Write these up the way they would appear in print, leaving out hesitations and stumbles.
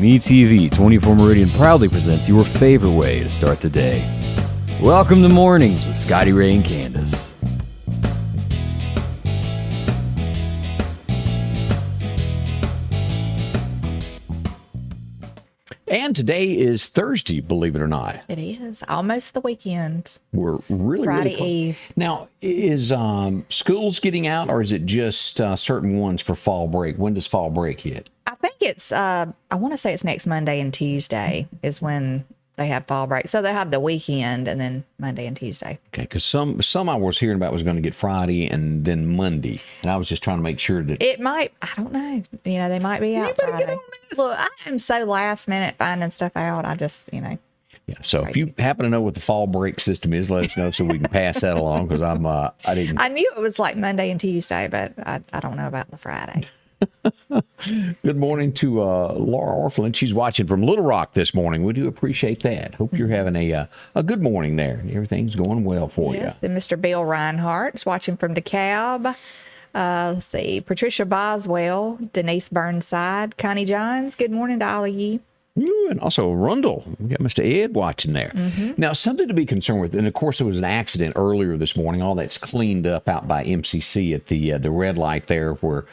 MeTV 24 Meridian proudly presents your favorite way to start the day. Welcome to Mornings with Scotty Ray and Candace. And today is Thursday, believe it or not. It is almost the weekend. We're really Friday really Eve. Now, is schools getting out, or is it just certain ones for fall break? When does fall break hit? I think it's, I want to say it's next Monday and Tuesday is when they have fall break. So they have the weekend and then Monday and Tuesday. Okay, because some I was hearing about was going to get Friday and then Monday. And I was just trying to make sure that... It might, I don't know. You know, they might be out better Friday. get on this. Look, I am so last minute finding stuff out. I just, you know. Yeah, so if you happen to know what the fall break system is, let us know so we can pass that along, because I didn't... I knew it was like Monday and Tuesday, but I don't know about the Friday. Good morning to Laura Orflin. She's watching from Little Rock this morning. We do appreciate that. Hope you're having a good morning there. Everything's going well for you. Then Mr. Bill Reinhardt is watching from DeKalb. Let's see, Patricia Boswell, Denise Burnside, Connie Johns. Good morning to all of you. Ooh, and also Rundle. We got Mr. Ed watching there. Now, something to be concerned with, and of course there was an accident earlier this morning. All that's cleaned up out by MCC at the red light there where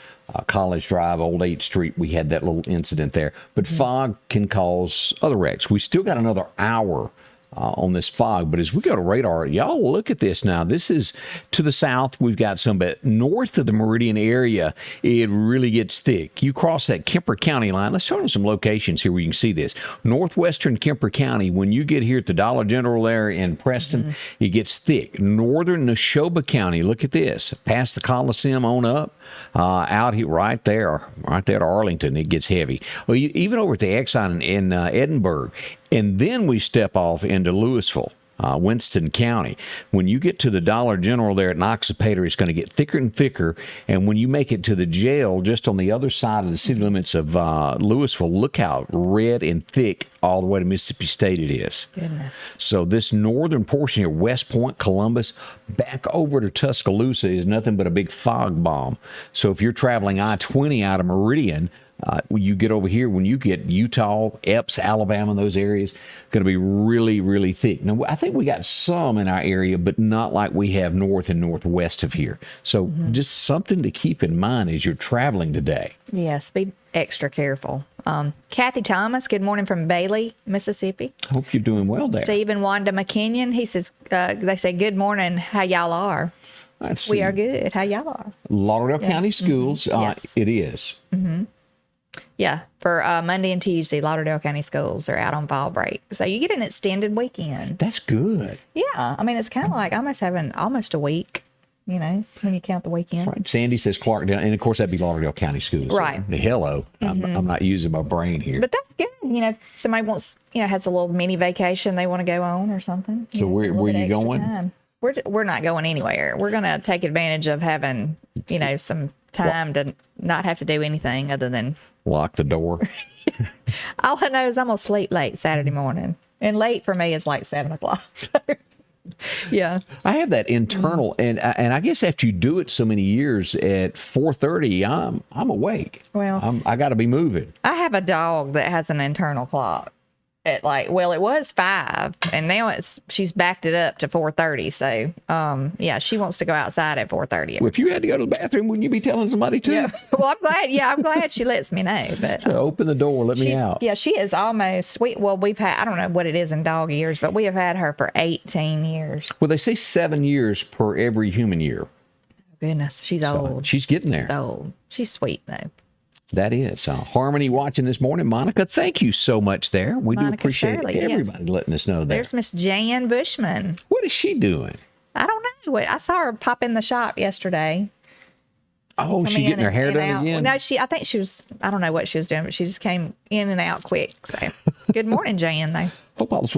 College Drive, Old 8th Street, we had that little incident there. But fog can cause other wrecks. We still got another hour on this fog, but as we go to radar, y'all look at this now. This is to the south. We've got some, but north of the Meridian area, it really gets thick. You cross that Kemper County line. Let's show them some locations here where you can see this. Northwestern Kemper County, when you get here at the Dollar General there in Preston, it gets thick. Northern Neshoba County, look at this. Past the Coliseum on up, out here right there at Arlington, it gets heavy. Well, even over at the Exxon in Edinburgh. And then we step off into Louisville, Winston County. When you get to the Dollar General there at Noxapater, it's going to get thicker and thicker. And when you make it to the jail, just on the other side of the city limits of Louisville, look how red and thick all the way to Mississippi State it is. Goodness. So this northern portion here, West Point, Columbus, back over to Tuscaloosa is nothing but a big fog bomb. So if you're traveling I-20 out of Meridian, when you get over here, when you get Utah, Epps, Alabama, those areas, going to be really, really thick. Now, I think we got some in our area, but not like we have north and northwest of here. So just something to keep in mind as you're traveling today. Yes, be extra careful. Kathy Thomas, good morning from Bailey, Mississippi. Hope you're doing well there. Steve and Wanda McKinnon, he says, they say, good morning, how y'all are? We are good, how y'all are? Lauderdale County Schools, Yes. It is. Yeah, for Monday and Tuesday, Lauderdale County Schools are out on fall break. So you get an extended weekend. That's good. Yeah, I mean, it's kind of like having almost a week, you know, when you count the weekend. Right. Sandy says Clarkdale, and of course that'd be Lauderdale County Schools. Right. Hello. I'm not using my brain here. But that's good. You know, somebody wants, has a little mini vacation they want to go on or something. So where you going? Time. We're not going anywhere. We're going to take advantage of having, some time to not have to do anything other than lock the door. All I know is I'm going to sleep late Saturday morning. And late for me is like 7 o'clock. So, yeah. I have that internal, and I guess after you do it so many years, at 4:30, I'm awake. Well, I got to be moving. I have a dog that has an internal clock. At it was 5, and now she's backed it up to 4:30. So, yeah, she wants to go outside at 4:30. Well, if you had to go to the bathroom, wouldn't you be telling somebody too? Yeah. Well, I'm glad she lets me know. But so open the door, let me out. Yeah, she is almost. We've had, I don't know what it is in dog years, but we have had her for 18 years. Well, they say 7 years per every human year. Goodness, she's old. She's getting there. She's old. She's sweet though. That is. Harmony watching this morning. Monica, thank you so much there. We do appreciate everybody letting us know that. There's Miss Jan Bushman. What is she doing? I don't know. I saw her pop in the shop yesterday. Oh, she getting her hair done again? No, I think she was, I don't know what she was doing, but she just came in and out quick. So good morning, Jan, though.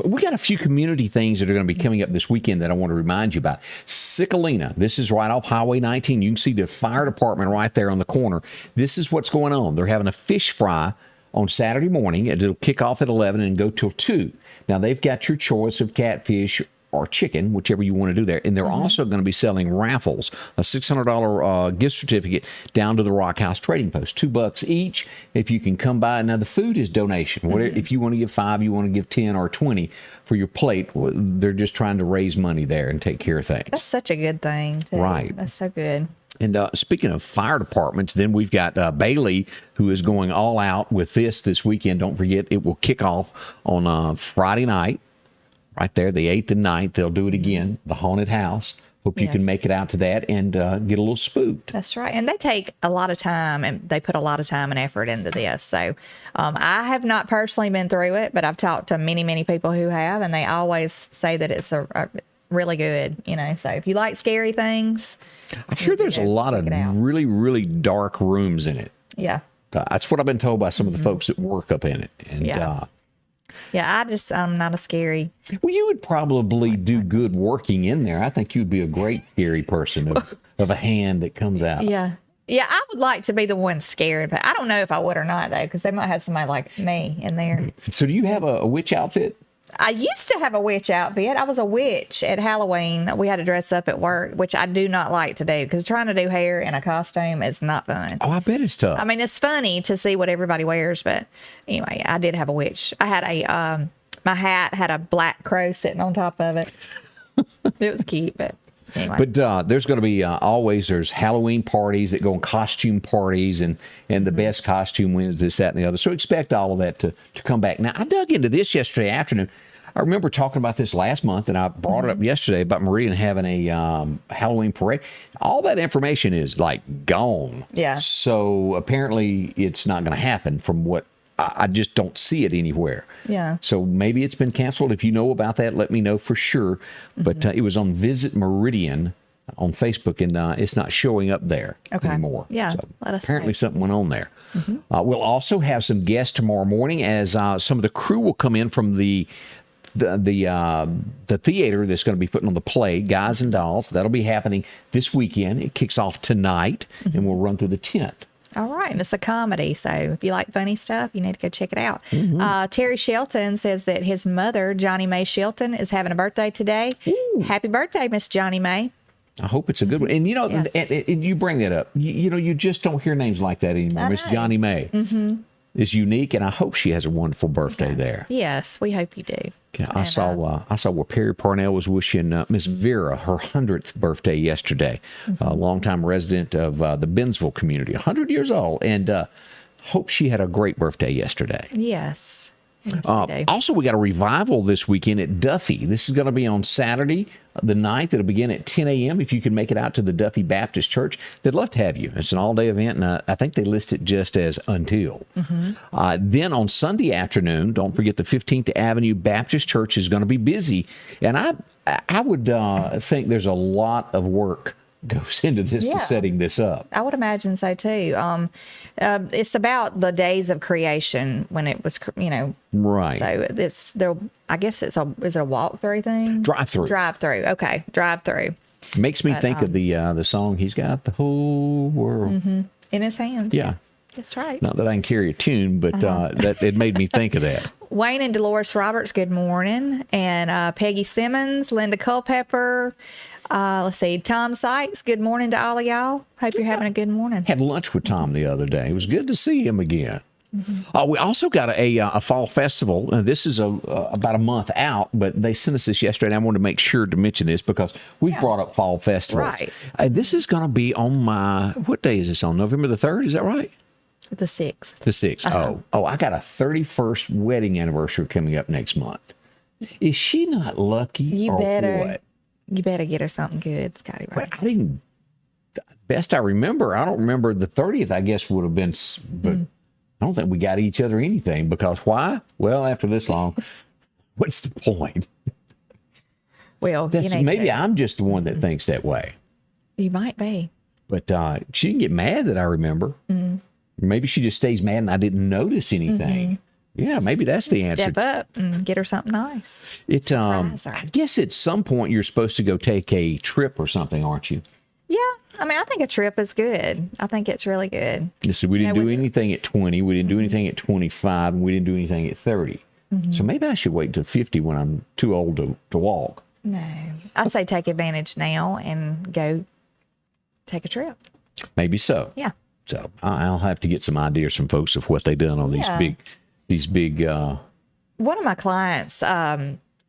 We got a few community things that are going to be coming up this weekend that I want to remind you about. Suqualena, this is right off Highway 19. You can see the fire department right there on the corner. This is what's going on. They're having a fish fry on Saturday morning. It'll kick off at 11 and go till 2. Now, they've got your choice of catfish, or chicken, whichever you want to do there. And they're also going to be selling raffles, a $600 gift certificate down to the Rock House Trading Post, $2 each. If you can come by. Now, the food is donation. Whatever, if you want to give 5, you want to give 10 or 20 for your plate, they're just trying to raise money there and take care of things. That's such a good thing, too. Right. That's so good. And speaking of fire departments, then we've got Bailey, who is going all out with this weekend. Don't forget, it will kick off on Friday night, right there, the 8th and 9th. They'll do it again, the haunted house. Hope you can make it out to that and get a little spooked. That's right. And they take a lot of time, and they put a lot of time and effort into this. So I have not personally been through it, but I've talked to many, many people who have, and they always say that it's a really good, So if you like scary things, I'm sure there's a lot of really, really dark rooms in it. Yeah. That's what I've been told by some of the folks that work up in it. And I'm not a scary. Well, you would probably do good working in there. I think you'd be a great scary person of a hand that comes out. Yeah. Yeah, I would like to be the one scared, but I don't know if I would or not, though, because they might have somebody like me in there. So do you have a witch outfit? I used to have a witch outfit. I was a witch at Halloween. We had to dress up at work, which I do not like to do because trying to do hair in a costume is not fun. Oh, I bet it's tough. I mean, it's funny to see what everybody wears, but anyway, I did have a witch. I had my hat had a black crow sitting on top of it. It was cute, but anyway. But there's going to be there's Halloween parties that go on costume parties, and the best costume wins this, that, and the other. So expect all of that to come back. Now, I dug into this yesterday afternoon. I remember talking about this last month, and I brought it up yesterday about Meridian having a Halloween parade. All that information is like gone. Yeah. So apparently it's not going to happen from what I just don't see it anywhere. Yeah. So maybe it's been canceled. If you know about that, let me know for sure. But it was on Visit Meridian on Facebook, and it's not showing up there anymore. Yeah. So let us apparently know. something went on there. We'll also have some guests tomorrow morning as some of the crew will come in from the theater that's going to be putting on the play, Guys and Dolls. That'll be happening this weekend. It kicks off tonight, and we'll run through the 10th. All right. And it's a comedy. So if you like funny stuff, you need to go check it out. Terry Shelton says that his mother, Johnny Mae Shelton, is having a birthday today. Ooh. Happy birthday, Miss Johnny Mae. I hope it's a good one. And, and you bring that up. You just don't hear names like that anymore. Miss Johnny Mae is unique, and I hope she has a wonderful birthday there. Yes, we hope you do. Yeah, I saw where Perry Parnell was wishing Miss Vera her 100th birthday yesterday. A longtime resident of the Bennsville community, 100 years old, and hope she had a great birthday yesterday. Yes. Also, we got a revival this weekend at Duffy. This is going to be on Saturday, the 9th. It'll begin at 10 a.m. If you can make it out to the Duffy Baptist Church, they'd love to have you. It's an all-day event, and I think they list it just as until. Then on Sunday afternoon, don't forget the 15th Avenue Baptist Church is going to be busy. And I would think there's a lot of work goes into this to setting this up. I would imagine so too. It's about the days of creation when it was, right. So it's there. I guess is it a walkthrough thing? Drive-through. Drive-through. Okay, drive-through. Makes me think of the song "He's Got the Whole World in His Hands." Yeah, that's right. Not that I can carry a tune, but that it made me think of that. Wayne and Dolores Roberts, good morning, and Peggy Simmons, Linda Culpepper. Let's see, Tom Sykes, good morning to all of y'all. Hope you're having a good morning. Had lunch with Tom the other day. It was good to see him again. We also got a fall festival. This is about a month out, but they sent us this yesterday, and I wanted to make sure to mention this because we've brought up fall festivals. Right. This is going to be on what day is this on? November the 3rd, is that right? The 6th. The 6th. Oh, I got a 31st wedding anniversary coming up next month. Is she not lucky what? You better get her something good, Scotty Ray. Well, I didn't. Best I remember, I don't remember the 30th. I guess would have been, but I don't think we got each other anything because why? Well, after this long, what's the point? Well, maybe I'm just the one that thinks that way. You might be. But she didn't get mad that I remember. Maybe she just stays mad and I didn't notice anything. Yeah, maybe that's the answer. Step up and get her something nice. I guess at some point you're supposed to go take a trip or something, aren't you? Yeah. I mean, I think a trip is good. I think it's really good. Listen, we didn't do anything at 20. We didn't do anything at 25. And we didn't do anything at 30. So maybe I should wait until 50 when I'm too old to walk. No. I say take advantage now and go take a trip. Maybe so. Yeah. So I'll have to get some ideas from folks of what they done on these big. One of my clients,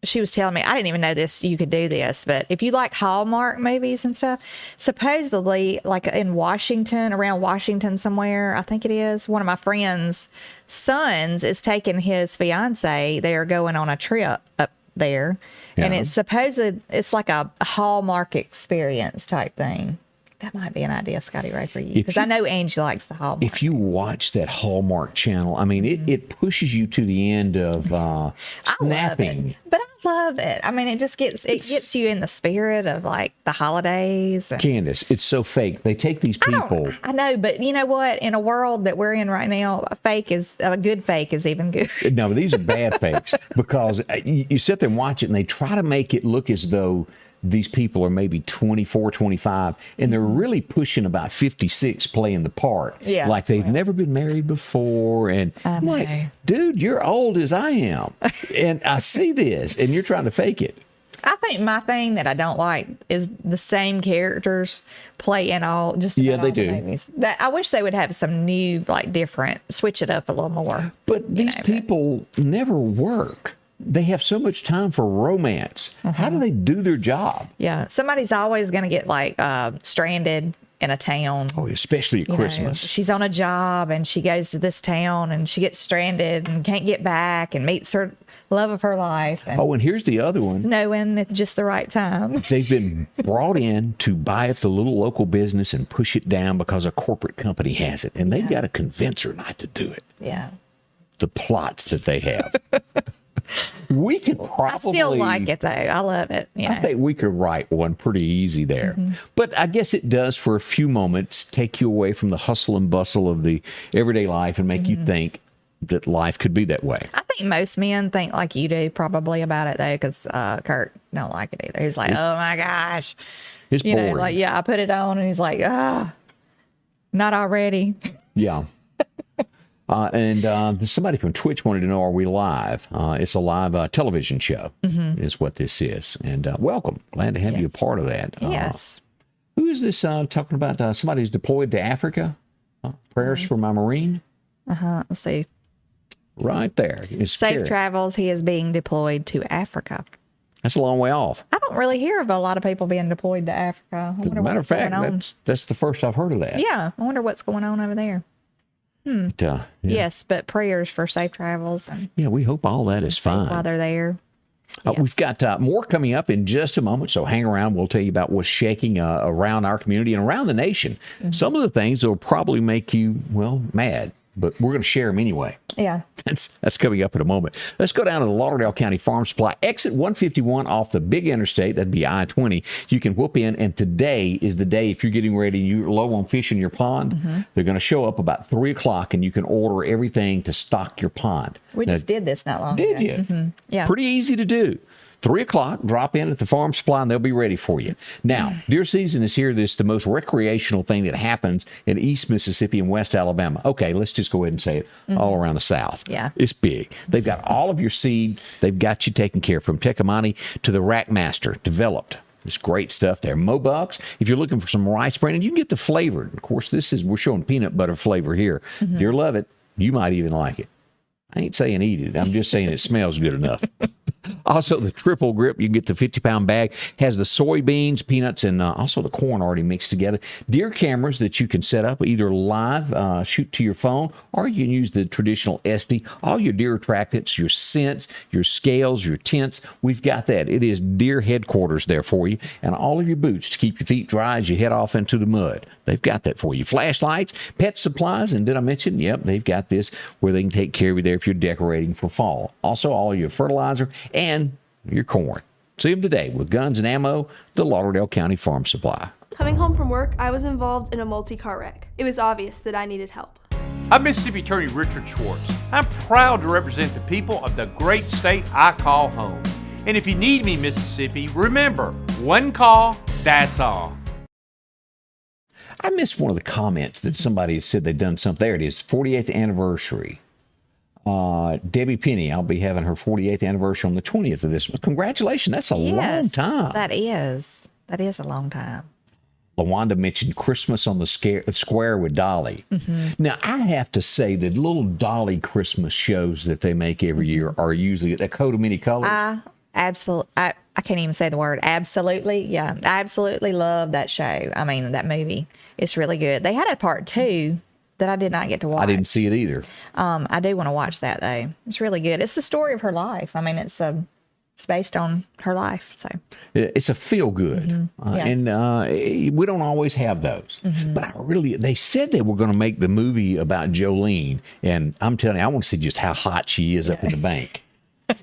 she was telling me, I didn't even know you could do this, but if you like Hallmark movies and stuff, supposedly like in Washington, around Washington somewhere, I think it is, one of my friend's sons is taking his fiance. They are going on a trip up there, and it's like a Hallmark experience type thing. That might be an idea, Scotty Ray, for you, because I know Angie likes the Hallmark. If you watch that Hallmark channel, I mean, it pushes you to the end of snapping. But I love it. I mean, it gets you in the spirit of like the holidays. Candace, it's so fake. They take these people. I know, but you know what? In a world that we're in right now, a good fake is even good. No, these are bad fakes, because you sit there and watch it, and they try to make it look as though these people are maybe 24, 25, and they're really pushing about 56 playing the part. Yeah. Like they've never been married before. And I'm like, dude, you're old as I am. And I see this, and you're trying to fake it. I think my thing that I don't like is the same characters play in all just about all the movies. I wish they would have some new, like different, switch it up a little more. But these people never work. They have so much time for romance. How do they do their job? Yeah. Somebody's always going to get like stranded in a town. Oh, especially at Christmas. She's on a job and she goes to this town and she gets stranded and can't get back and meets her love of her life. And here's the other one. Knowing at just the right time. They've been brought in to buy up the little local business and push it down because a corporate company has it. And they've got to convince her not to do it. Yeah. The plots that they have. We could probably. I still like it though. I love it. I think we could write one pretty easy there. But I guess it does, for a few moments, take you away from the hustle and bustle of the everyday life and make you think that life could be that way. I think most men think like you do probably about it though, because Kurt don't like it either. He's like, oh my gosh. It's boring. Like, I put it on and he's like, not already. Yeah. And somebody from Twitch wanted to know, are we live? It's a live television show is what this is. And welcome. Glad to have you a part of that. Yes. Who is this talking about? Somebody who's deployed to Africa? Prayers for my Marine? Let's see. Right there. Safe travels. He is being deployed to Africa. That's a long way off. I don't really hear of a lot of people being deployed to Africa. As a matter of fact, that's the first I've heard of that. Yeah. I wonder what's going on over there. But, Yes, but prayers for safe travels. And we hope all that is fine while they're there. We've got more coming up in just a moment, so hang around. We'll tell you about what's shaking around our community and around the nation. Some of the things that will probably make you, mad, but we're going to share them anyway. Yeah. That's coming up in a moment. Let's go down to the Lauderdale County Farm Supply. Exit 151 off the big interstate. That'd be I-20. You can whoop in, and today is the day, if you're getting ready, you're low on fish in your pond, they're going to show up about 3 o'clock, and you can order everything to stock your pond. We just did this not long ago. Did you? Yeah. Pretty easy to do. 3 o'clock, drop in at the Farm Supply, and they'll be ready for you. Now, deer season is here. This is the most recreational thing that happens in East Mississippi and West Alabama. Okay, let's just go ahead and say it, all around the South. Yeah. It's big. They've got all of your seed. They've got you taken care of, from Tecumani to the Rackmaster, developed. It's great stuff there. Mobucks, if you're looking for some rice bran, and you can get the flavored. Of course, we're showing peanut butter flavor here. Deer love it. You might even like it. I ain't saying eat it. I'm just saying it smells good enough. Also, the triple grip, you can get the 50-pound bag, has the soybeans, peanuts, and also the corn already mixed together. Deer cameras that you can set up either live, shoot to your phone, or you can use the traditional SD. All your deer attractants, your scents, your scales, your tints, we've got that. It is deer headquarters there for you, and all of your boots to keep your feet dry as you head off into the mud. They've got that for you. Flashlights, pet supplies, and did I mention? Yep, they've got this where they can take care of you there if you're decorating for fall. Also, all of your fertilizer and your corn. See them today with guns and ammo, the Lauderdale County Farm Supply. Coming home from work, I was involved in a multi-car wreck. It was obvious that I needed help. I'm Mississippi Attorney Richard Schwartz. I'm proud to represent the people of the great state I call home. And if you need me, Mississippi, remember, one call, that's all. I missed one of the comments that somebody said they'd done something. There it is, 48th anniversary Debbie Penny, I'll be having her 48th anniversary on the 20th of this month. Congratulations. That's a long time. That is a long time. LaWanda mentioned Christmas on the Square with Dolly. Now, I have to say that little Dolly Christmas shows that they make every year are usually a coat of many colors. I can't even say the word. Absolutely. Yeah. I absolutely love that show. I mean, that movie. It's really good. They had a part 2 that I did not get to watch. I didn't see it either. I do want to watch that, though. It's really good. It's the story of her life. I mean, it's based on her life. So it's a feel good. And we don't always have those. But they said they were going to make the movie about Jolene. And I'm telling you, I want to see just how hot she is up in the bank.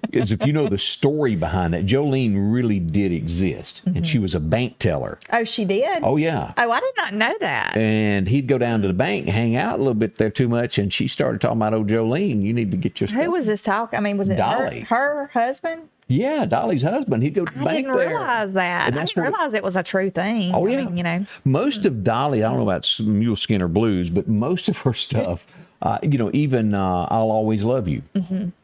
Because if you know the story behind that, Jolene really did exist. And she was a bank teller. Oh, she did? Oh, yeah. Oh, I did not know that. And he'd go down to the bank, hang out a little bit there too much, and she started talking about, Jolene, you need to get your stuff. Who was this talk? I mean, was it Dolly? Her husband? Yeah, Dolly's husband. He'd go to the bank there. I didn't realize that. I didn't realize it was a true thing. Oh, yeah. I mean, Most of Dolly, I don't know about Mule Skin or Blues, but most of her stuff, even I'll Always Love You,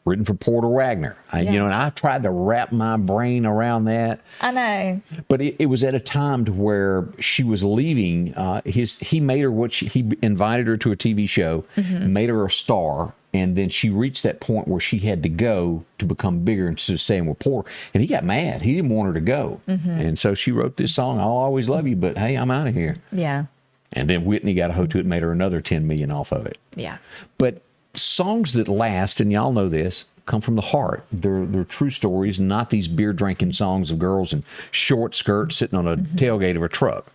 written for Porter Wagner. And I tried to wrap my brain around that. I know. But it was at a time to where she was leaving. He made her he invited her to a TV show, made her a star. And then she reached that point where she had to go to become bigger instead of staying with Porter. And he got mad. He didn't want her to go. And so she wrote this song, I'll Always Love You, but hey, I'm out of here. Yeah. And then Whitney got a hold to it and made her another $10 million off of it. Yeah. But songs that last, and y'all know this, come from the heart. They're true stories, not these beer drinking songs of girls in short skirts sitting on a tailgate of a truck.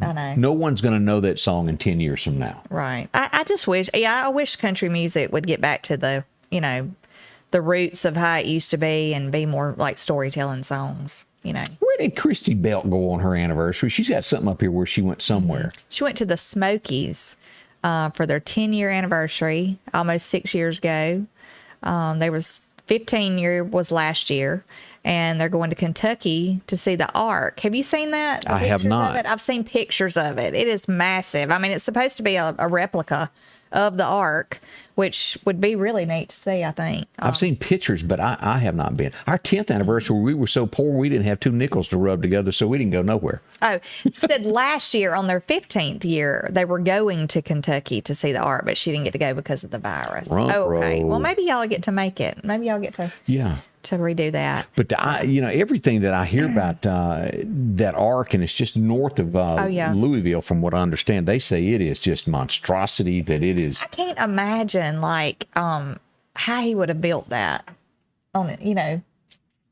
I know. No one's going to know that song in 10 years from now. Right. I just wish, I wish country music would get back to the roots of how it used to be and be more like storytelling songs, Where did Christy Belt go on her anniversary? She's got something up here where she went somewhere. She went to the Smokies for their 10-year anniversary, almost 6 years ago. There was 15 year was last year. And they're going to Kentucky to see the Ark. Have you seen that? I have not. I've seen pictures of it. It is massive. I mean, it's supposed to be a replica of the Ark, which would be really neat to see, I think. I've seen pictures, but I have not been. Our 10th anniversary, we were so poor, we didn't have 2 nickels to rub together, so we didn't go nowhere. Oh, it said last year on their 15th year, they were going to Kentucky to see the Ark, but she didn't get to go because of the virus. Okay. Well, maybe y'all get to make it. Maybe y'all get to... Yeah. To redo that. But, everything that I hear about that Ark, and it's just north of Louisville, from what I understand, they say it is just monstrosity, that it is. I can't imagine, how he would have built that on it,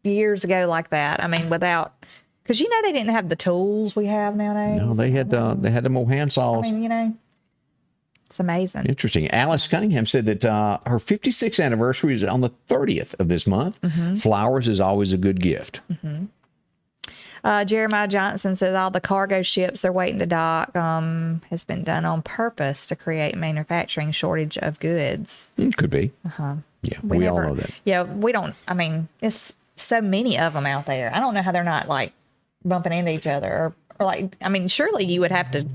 years ago like that. I mean, without, because, they didn't have the tools we have nowadays. No, they had them old hand saws. I mean, it's amazing. Interesting. Alice Cunningham said that her 56th anniversary is on the 30th of this month. Flowers is always a good gift. Jeremiah Johnson says all the cargo ships they're waiting to dock has been done on purpose to create manufacturing shortage of goods. Could be. Yeah, we all know that. Yeah, we don't. I mean, it's so many of them out there. I don't know how they're not bumping into each other or surely you would have to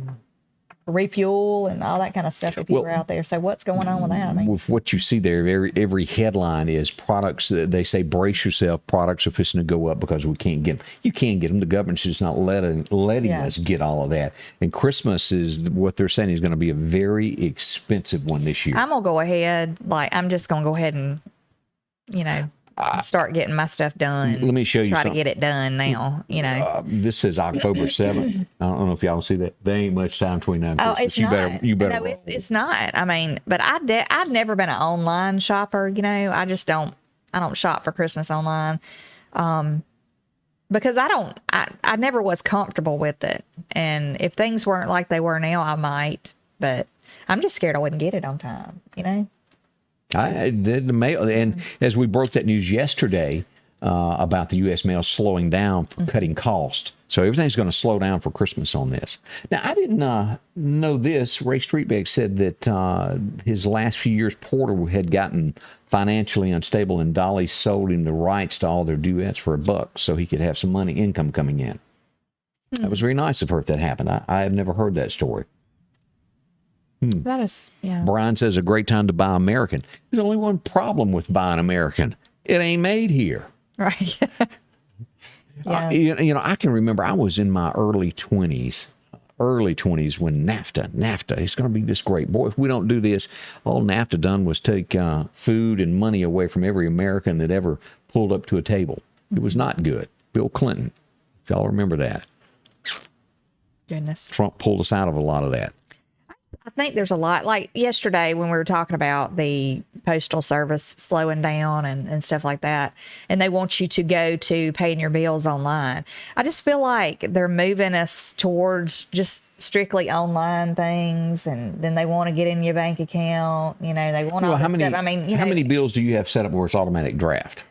refuel and all that kind of stuff if you were out there. So what's going on with that? I mean, with what you see there, every headline is products. They say, brace yourself, products are fixing to go up because we can't get them. You can't get them. The government's just not letting us get all of that. And Christmas is what they're saying is going to be a very expensive one this year. I'm going to go ahead. I'm just going to go ahead and, start getting my stuff done. Let me show you Try something. to get it done now, this says October 7th. I don't know if y'all see that. There ain't much time between now and Christmas. It's not. You better. No, it's not. I mean, but I've never been an online shopper, I just don't shop for Christmas online. Because I never was comfortable with it. And if things weren't like they were now, I might, but I'm just scared I wouldn't get it on time, I did the mail, and as we broke that news yesterday about the U.S. mail slowing down for cutting cost, so everything's going to slow down for Christmas on this. Now, I didn't know this. Ray Streetbeck said that his last few years, Porter had gotten financially unstable, and Dolly sold him the rights to all their duets for $1, so he could have some income coming in. That was very nice of her if that happened. I have never heard that story. That is, yeah. Brian says a great time to buy American. There's only one problem with buying American. It ain't made here. Right. Yeah. I can remember I was in my early 20s when NAFTA, it's going to be this great. Boy, if we don't do this, all NAFTA done was take food and money away from every American that ever pulled up to a table. It was not good. Bill Clinton, if y'all remember that. Goodness. Trump pulled us out of a lot of that. I think there's a lot, like yesterday when we were talking about the postal service slowing down and stuff like that, and they want you to go to paying your bills online. I just feel like they're moving us towards just strictly online things, and then they want to get in your bank account. They want all this stuff. I mean, how many bills do you have set up where it's automatic draft?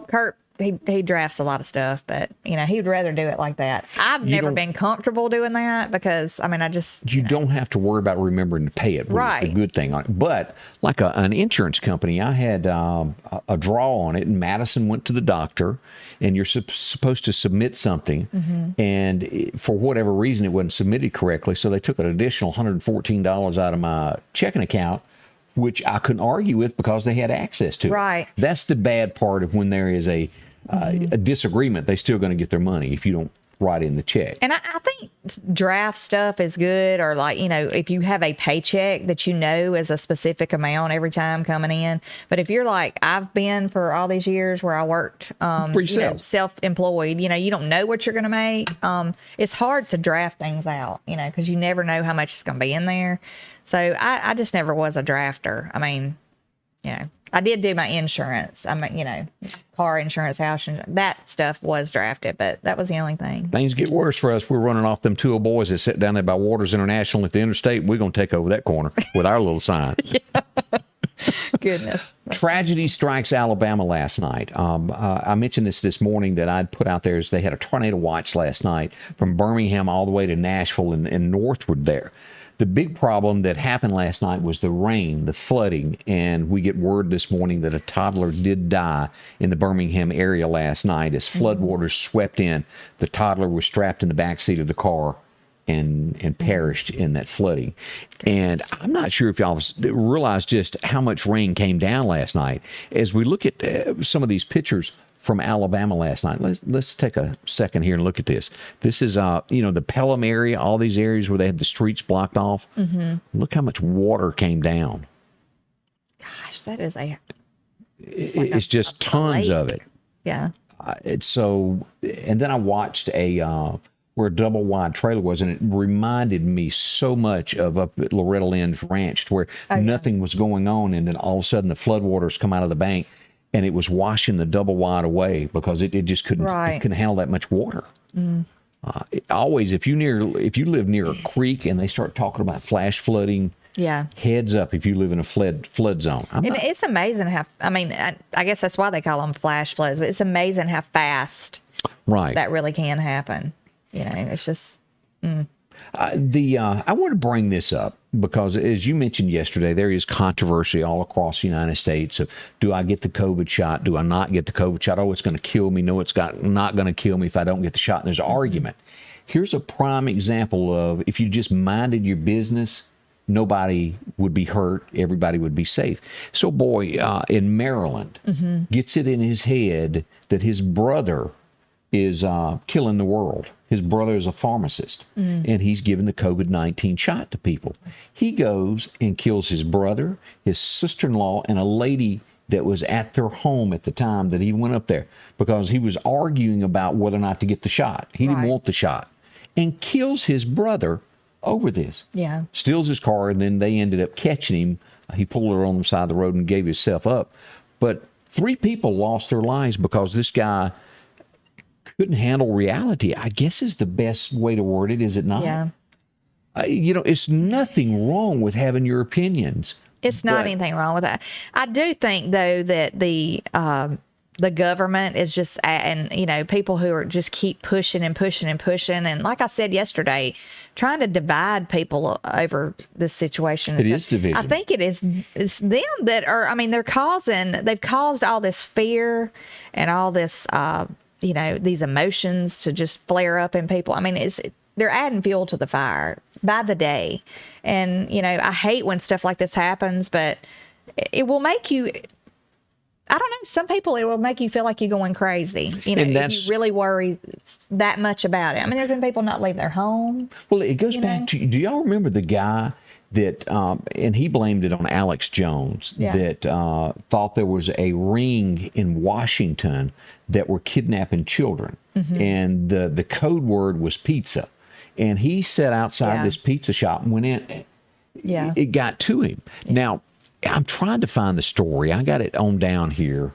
Kurt, he drafts a lot of stuff, but he'd rather do it like that. I've never been comfortable doing that because I just you don't have to worry about remembering to pay it, which right. is the good thing on it. But like an insurance company, I had a draw on it, and Madison went to the doctor, and you're supposed to submit something, and for whatever reason it wasn't submitted correctly, so they took an additional $114 out of my checking account, which I couldn't argue with because they had access to. Right. That's the bad part of when there is a disagreement. They're still going to get their money if you don't write in the check. And I think draft stuff is good, or if you have a paycheck that is a specific amount every time coming in. But if you're like I've been for all these years where I worked self-employed, you don't know what you're going to make. It's hard to draft things out, because you never know how much is going to be in there. So I just never was a drafter. I did do my insurance. Car insurance, house insurance. That stuff was drafted, but that was the only thing. Things get worse for us. We're running off them two old boys that sit down there by Waters International at the interstate. We're going to take over that corner with our little sign. Goodness. Tragedy strikes Alabama last night. I mentioned this morning that I'd put out there is they had a tornado watch last night from Birmingham all the way to Nashville and northward there. The big problem that happened last night was the rain, the flooding, and we get word this morning that a toddler did die in the Birmingham area last night as floodwaters swept in. The toddler was strapped in the back seat of the car and perished in that flooding. And I'm not sure if y'all realize just how much rain came down last night. As we look at some of these pictures from Alabama last night, let's take a second here and look at this. This is the Pelham area, all these areas where they had the streets blocked off. Look how much water came down. Gosh, that is it's just tons of it. Yeah. And then I watched where a double wide trailer was, and it reminded me so much of up at Loretta Lynn's ranch, where nothing was going on, and then all of a sudden the floodwaters come out of the bank, and it was washing the double wide away because it just couldn't handle that much water. Always, if you live near a creek and they start talking about flash flooding, heads up if you live in a flood zone. It's amazing how, I guess that's why they call them flash floods, but it's amazing how fast that really can happen. It's just. I want to bring this up because, as you mentioned yesterday, there is controversy all across the United States of, do I get the COVID shot? Do I not get the COVID shot? Oh, it's going to kill me. No, it's not going to kill me if I don't get the shot. And there's an argument. Here's a prime example of if you just minded your business, nobody would be hurt. Everybody would be safe. So, boy, in Maryland, gets it in his head that his brother is killing the world. His brother is a pharmacist, and he's giving the COVID-19 shot to people. He goes and kills his brother, his sister-in-law, and a lady that was at their home at the time that he went up there because he was arguing about whether or not to get the shot. He didn't want the shot, and kills his brother over this. Yeah. Steals his car, and then they ended up catching him. He pulled her on the side of the road and gave himself up. But 3 people lost their lives because this guy couldn't handle reality, I guess is the best way to word it, is it not? Yeah. It's nothing wrong with having your opinions. It's not anything wrong with that. I do think, though, that the government is just, and people who are just keep pushing and pushing and pushing. And like I said yesterday, trying to divide people over this situation. It is division. I think it's them that are, they've caused all this fear and all this, these emotions to just flare up in people. they're adding fuel to the fire by the day. And, you know, I hate when stuff like this happens, but it will make you, I don't know, some people, it will make you feel like you're going crazy. You know, if you really worry that much about it. I mean, there's been people not leave their home. Well, it goes back to, do y'all remember the guy that, and he blamed it on Alex Jones, that thought there was a ring in Washington that were kidnapping children. And the code word was pizza. And he sat outside this pizza shop and went in. It got to him. Now, I'm trying to find the story. I got it on down here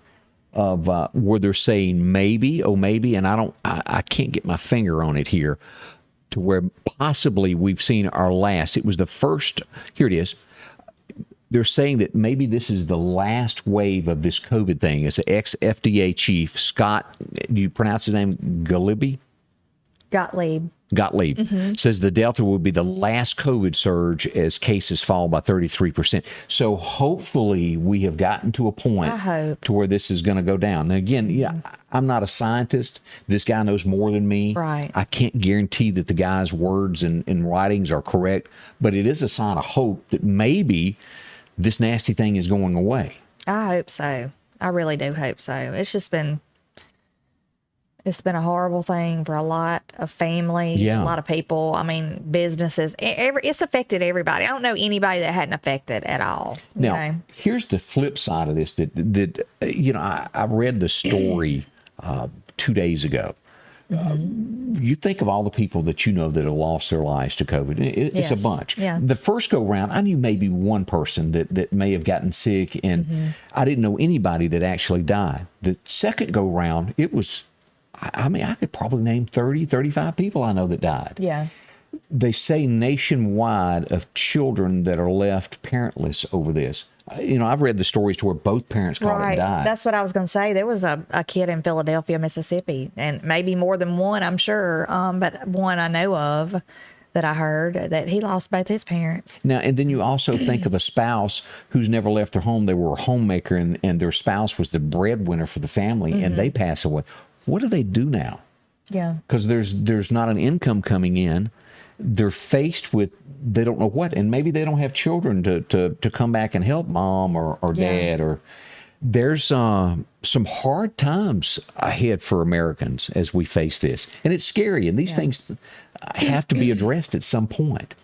of where they're saying maybe, and I can't get my finger on it here, to where possibly we've seen our last. It was the first. Here it is. They're saying that maybe this is the last wave of this COVID thing. It's an ex-FDA chief, Scott, do you pronounce his name Gottlieb, says the Delta will be the last COVID surge as cases fall by 33%. So hopefully we have gotten to a point to where this is going to go down. Now, again, I'm not a scientist. This guy knows more than me. Right. I can't guarantee that the guy's words and writings are correct, but it is a sign of hope that maybe this nasty thing is going away. I hope so. I really do hope so. It's been a horrible thing for a lot of families, a lot of people. I mean, businesses. It's affected everybody. I don't know anybody that hadn't affected at all. Now, here's the flip side of this. That you know, I read the story 2 days ago. You think of all the people that you know that have lost their lives to COVID. It's a bunch. Yeah. The first go round, I knew maybe one person that may have gotten sick, and I didn't know anybody that actually died. The second go round, it was, I mean, I could probably name 30, 35 people I know that died. Yeah. They say nationwide of children that are left parentless over this. You know, I've read the stories to where both parents caught and died. That's what I was going to say. There was a kid in Philadelphia, Mississippi, and maybe more than one, I'm sure, but one I know of that I heard that he lost both his parents. Now, and then you also think of a spouse who's never left their home. They were a homemaker, and their spouse was the breadwinner for the family, and they pass away. What do they do now? Yeah. Because there's not an income coming in. They're faced with, they don't know what, and maybe they don't have children to come back and help mom or dad, or there's some hard times ahead for Americans as we face this, and it's scary, and these things have to be addressed at some point.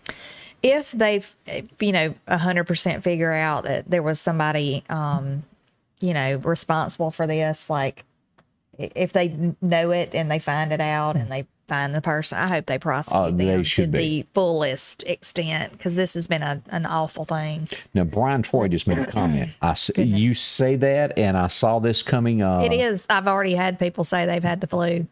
If they've, 100% figure out that there was somebody, responsible for this, like if they know it and they find it out and they find the person, I hope they prosecute them to the fullest extent, because this has been an awful thing. Now, Brian Troy just made a comment. You say that, and I saw this coming. It is. I've already had people say they've had the flu.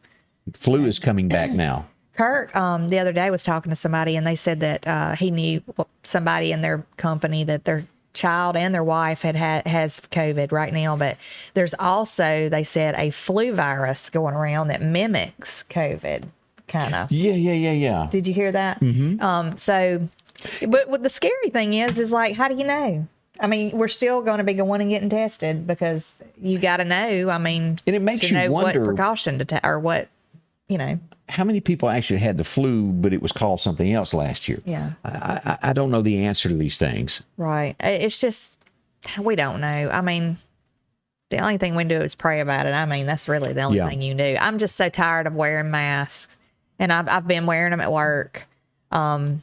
Flu is coming back now. Kurt, the other day, was talking to somebody, and they said that he knew somebody in their company that their child and their wife has COVID right now, but there's also, they said, a flu virus going around that mimics COVID, kind of. Yeah. Did you hear that? So, but what the scary thing is like, how do you know? I mean, we're still going to be going and getting tested, because you got to know. I mean, and it makes to know you wonder what precaution to take, or what, how many people actually had the flu, but it was called something else last year? Yeah. I don't know the answer to these things. Right. It's just, we don't know. I mean, the only thing we can do is pray about it. I mean, that's really the only thing you do. I'm just so tired of wearing masks, and I've been wearing them at work. And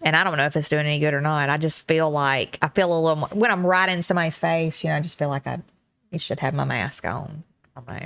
I don't know if it's doing any good or not. I just feel like I feel a little more, when I'm right in somebody's face, I just feel like you should have my mask on. I don't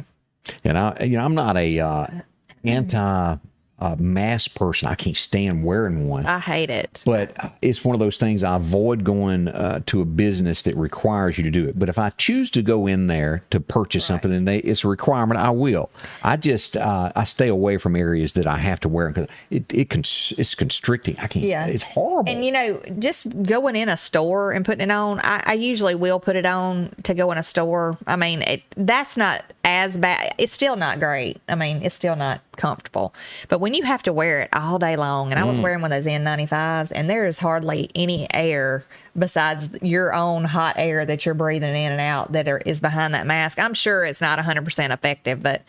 know. And I'm not a anti-mask person. I can't stand wearing one. I hate it. But it's one of those things, I avoid going to a business that requires you to do it. But if I choose to go in there to purchase something and it's a requirement, I will. I just I stay away from areas that I have to wear it, because it's constricting. I can't. Yeah. It's horrible. And just going in a store and putting it on, I usually will put it on to go in a store. I mean, that's not as bad. It's still not great. I mean, it's still not comfortable. But when you have to wear it all day long, and I was wearing one of those N95s, and there is hardly any air besides your own hot air that you're breathing in and out that is behind that mask. I'm sure it's not 100% effective, but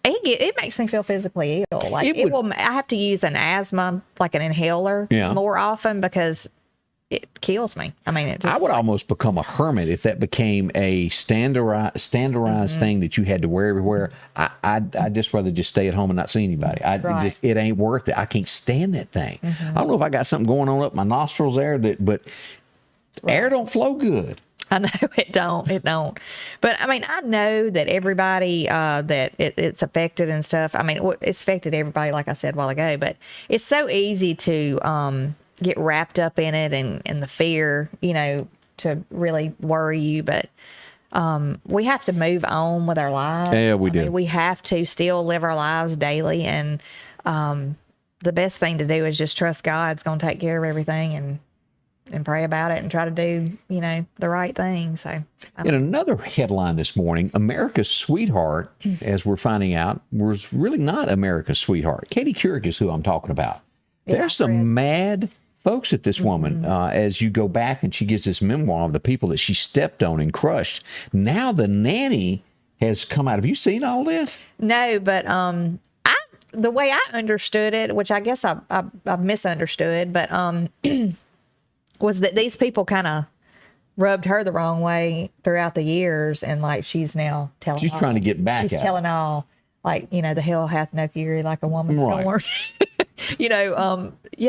it makes me feel physically ill. Like I have to use an asthma, like an inhaler more often because it kills me. I mean, I would almost become a hermit if that became a standardized thing that you had to wear everywhere. I'd just rather just stay at home and not see anybody. It ain't worth it. I can't stand that thing. I don't know if I got something going on up my nostrils there, but air don't flow good. I know it don't. But I mean, I know that everybody that it's affected and stuff. I mean, it's affected everybody, like I said a while ago. But it's so easy to get wrapped up in it and the fear, to really worry you. But we have to move on with our lives. Yeah, we do. I mean, we have to still live our lives daily, and the best thing to do is just trust God's going to take care of everything and pray about it and try to do, the right thing. So, in another headline this morning, America's sweetheart, as we're finding out, was really not America's sweetheart. Katie Couric is who I'm talking about. There's some mad folks at this woman as you go back and she gives this memoir of the people that she stepped on and crushed. Now the nanny has come out. Have you seen all this? No, but the way I understood it, which I guess I've misunderstood, but was that these people kind of rubbed her the wrong way throughout the years, and like she's now telling. She's trying to get back. She's telling all, like, the hell hath no fury like a woman scorned.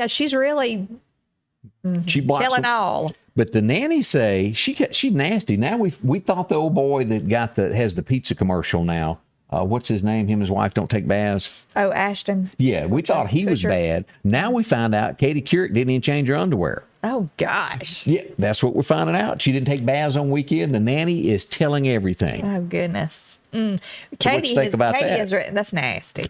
She's really she telling all. But the nanny say she's nasty. Now we thought the old boy that has the pizza commercial now. What's his name? Him and his wife don't take baths. Oh, Ashton. Yeah, we thought he was bad. Now we find out Katie Couric didn't even change her underwear. Oh, gosh. Yeah, that's what we're finding out. She didn't take baths on weekend. The nanny is telling everything. Oh, goodness. Katie, what you think about that? Has written, that's nasty.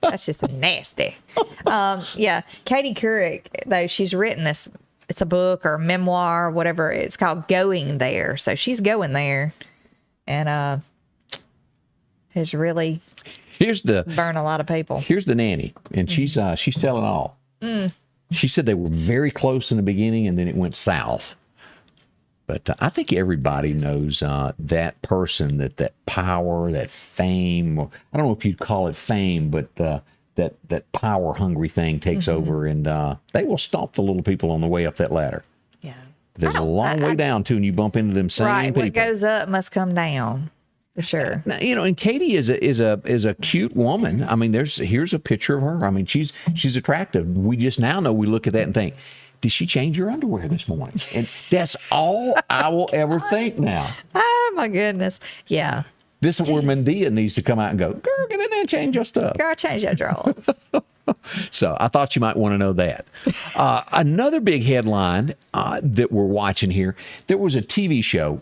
That's just nasty. Katie Couric, though, she's written this. It's a book or memoir, whatever. It's called Going There. So she's going there and has really burned a lot of people. Here's the nanny, and she's telling all. She said they were very close in the beginning, and then it went south. But I think everybody knows that person, that power, that fame. I don't know if you'd call it fame, but that power-hungry thing takes over, and they will stomp the little people on the way up that ladder. Yeah. There's a long way down, too, and you bump into them same people. What goes up must come down. For sure. Now, and Katie is a cute woman. I mean, here's a picture of her. I mean, she's attractive. We just now know, we look at that and think, did she change her underwear this morning? And that's all I will ever think now. Oh, my goodness. Yeah. This is where Mendia needs to come out and go, girl, get in there and change your stuff. Girl, change your drawers. So I thought you might want to know that. Another big headline that we're watching here, there was a TV show.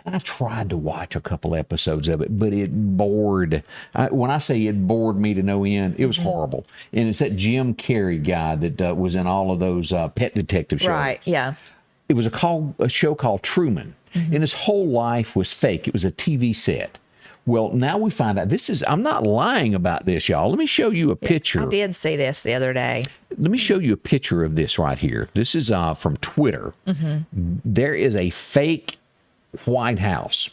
And I tried to watch a couple episodes of it, but it bored. When I say it bored me to no end, it was horrible. And it's that Jim Carrey guy that was in all of those pet detective shows. Right, yeah. It was a show called Truman, and his whole life was fake. It was a TV set. Well, now we find out I'm not lying about this, y'all. Let me show you a picture. I did see this the other day. Let me show you a picture of this right here. This is from Twitter. There is a fake White House.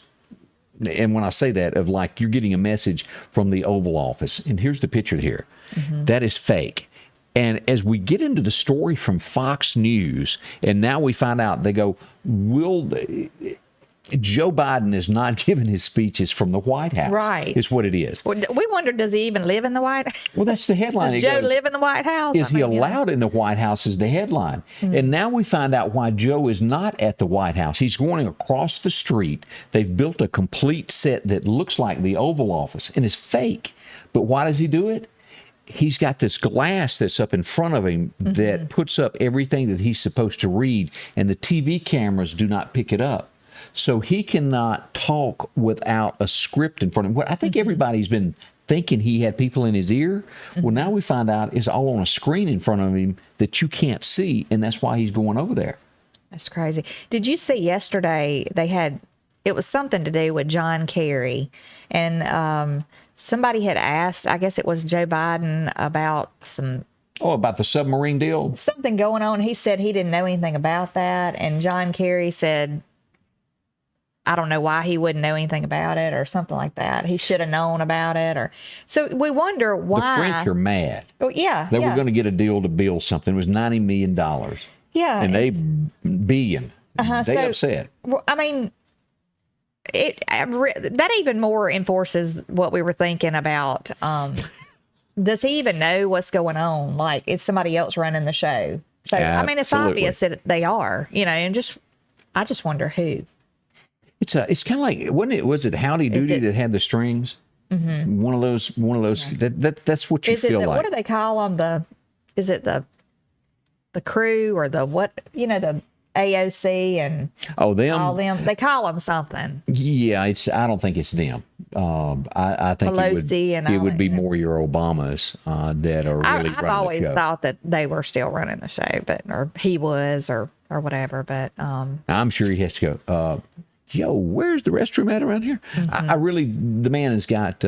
And when I say that, of like you're getting a message from the Oval Office. And here's the picture here. That is fake. And as we get into the story from Fox News, and now we find out, they go, Joe Biden is not giving his speeches from the White House. Right. Is what it is. Well, we wonder, does he even live in the White House? Well, that's the headline. Does Joe live in the White House? Is he allowed in the White House is the headline. And now we find out why Joe is not at the White House. He's going across the street. They've built a complete set that looks like the Oval Office and is fake. But why does he do it? He's got this glass that's up in front of him that puts up everything that he's supposed to read, and the TV cameras do not pick it up. So he cannot talk without a script in front of him. I think everybody's been thinking he had people in his ear. Well, now we find out it's all on a screen in front of him that you can't see, and that's why he's going over there. That's crazy. Did you see yesterday it was something to do with John Kerry, and somebody had asked, I guess it was Joe Biden, about about the submarine deal? Something going on. He said he didn't know anything about that, and John Kerry said, I don't know why he wouldn't know anything about it or something like that. He should have known about it. Or so we wonder why. The French are mad. Oh, yeah. They were going to get a deal to build something. It was $90 million. Yeah. And they billion. They upset. Well, I mean, that even more enforces what we were thinking about. Does he even know what's going on? Like, it's somebody else running the show. So, I mean, it's obvious that they are, and I just wonder who. It's kind of like, was it Howdy Doody that had the strings? Mm-hmm. One of those, that's what you feel like. What do they call them? Is it the crew or the the AOC and them? All them. They call them something. Yeah, I don't think it's them. I think it would be more your Obamas that are really running I've always the show. thought that they were still running the show, or he was, or whatever. But I'm sure he has to go. Yo, where's the restroom at around here? Mm-hmm. The man has got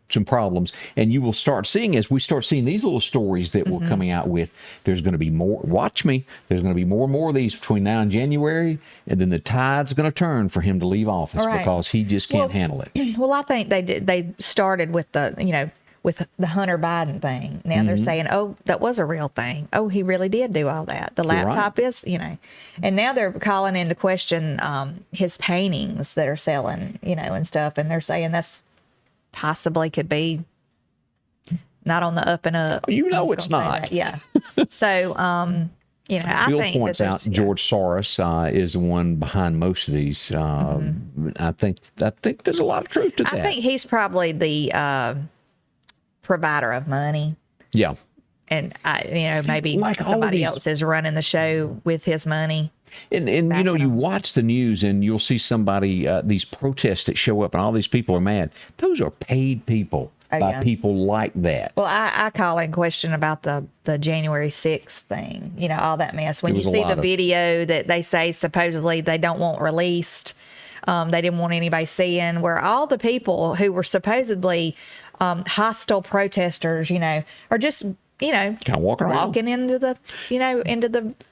some problems, and you will start seeing as we start seeing these little stories that we're coming out with. There's going to be more. Watch me. There's going to be more and more of these between now and January, and then the tide's going to turn for him to leave office because he just can't handle it. Well, I think they did. They started with with the Hunter Biden thing. Now they're saying, oh, that was a real thing. Oh, he really did do all that. The laptop is, and now they're calling into question his paintings that are selling, and stuff. And they're saying that's possibly could be not on the up and up. It's not. Yeah. So, I Bill think points out George Soros is the one behind most of these. I think there's a lot of truth to that. I think he's probably the provider of money. Yeah. And maybe like somebody else is running the show with his money. And you watch the news and you'll see somebody, these protests that show up and all these people are mad. Those are paid people by people like that. Well, I call in question about the January 6th thing, all that mess. When you see the video that they say supposedly they don't want released, they didn't want anybody seeing, where all the people who were supposedly hostile protesters, are just, kind of walking into the,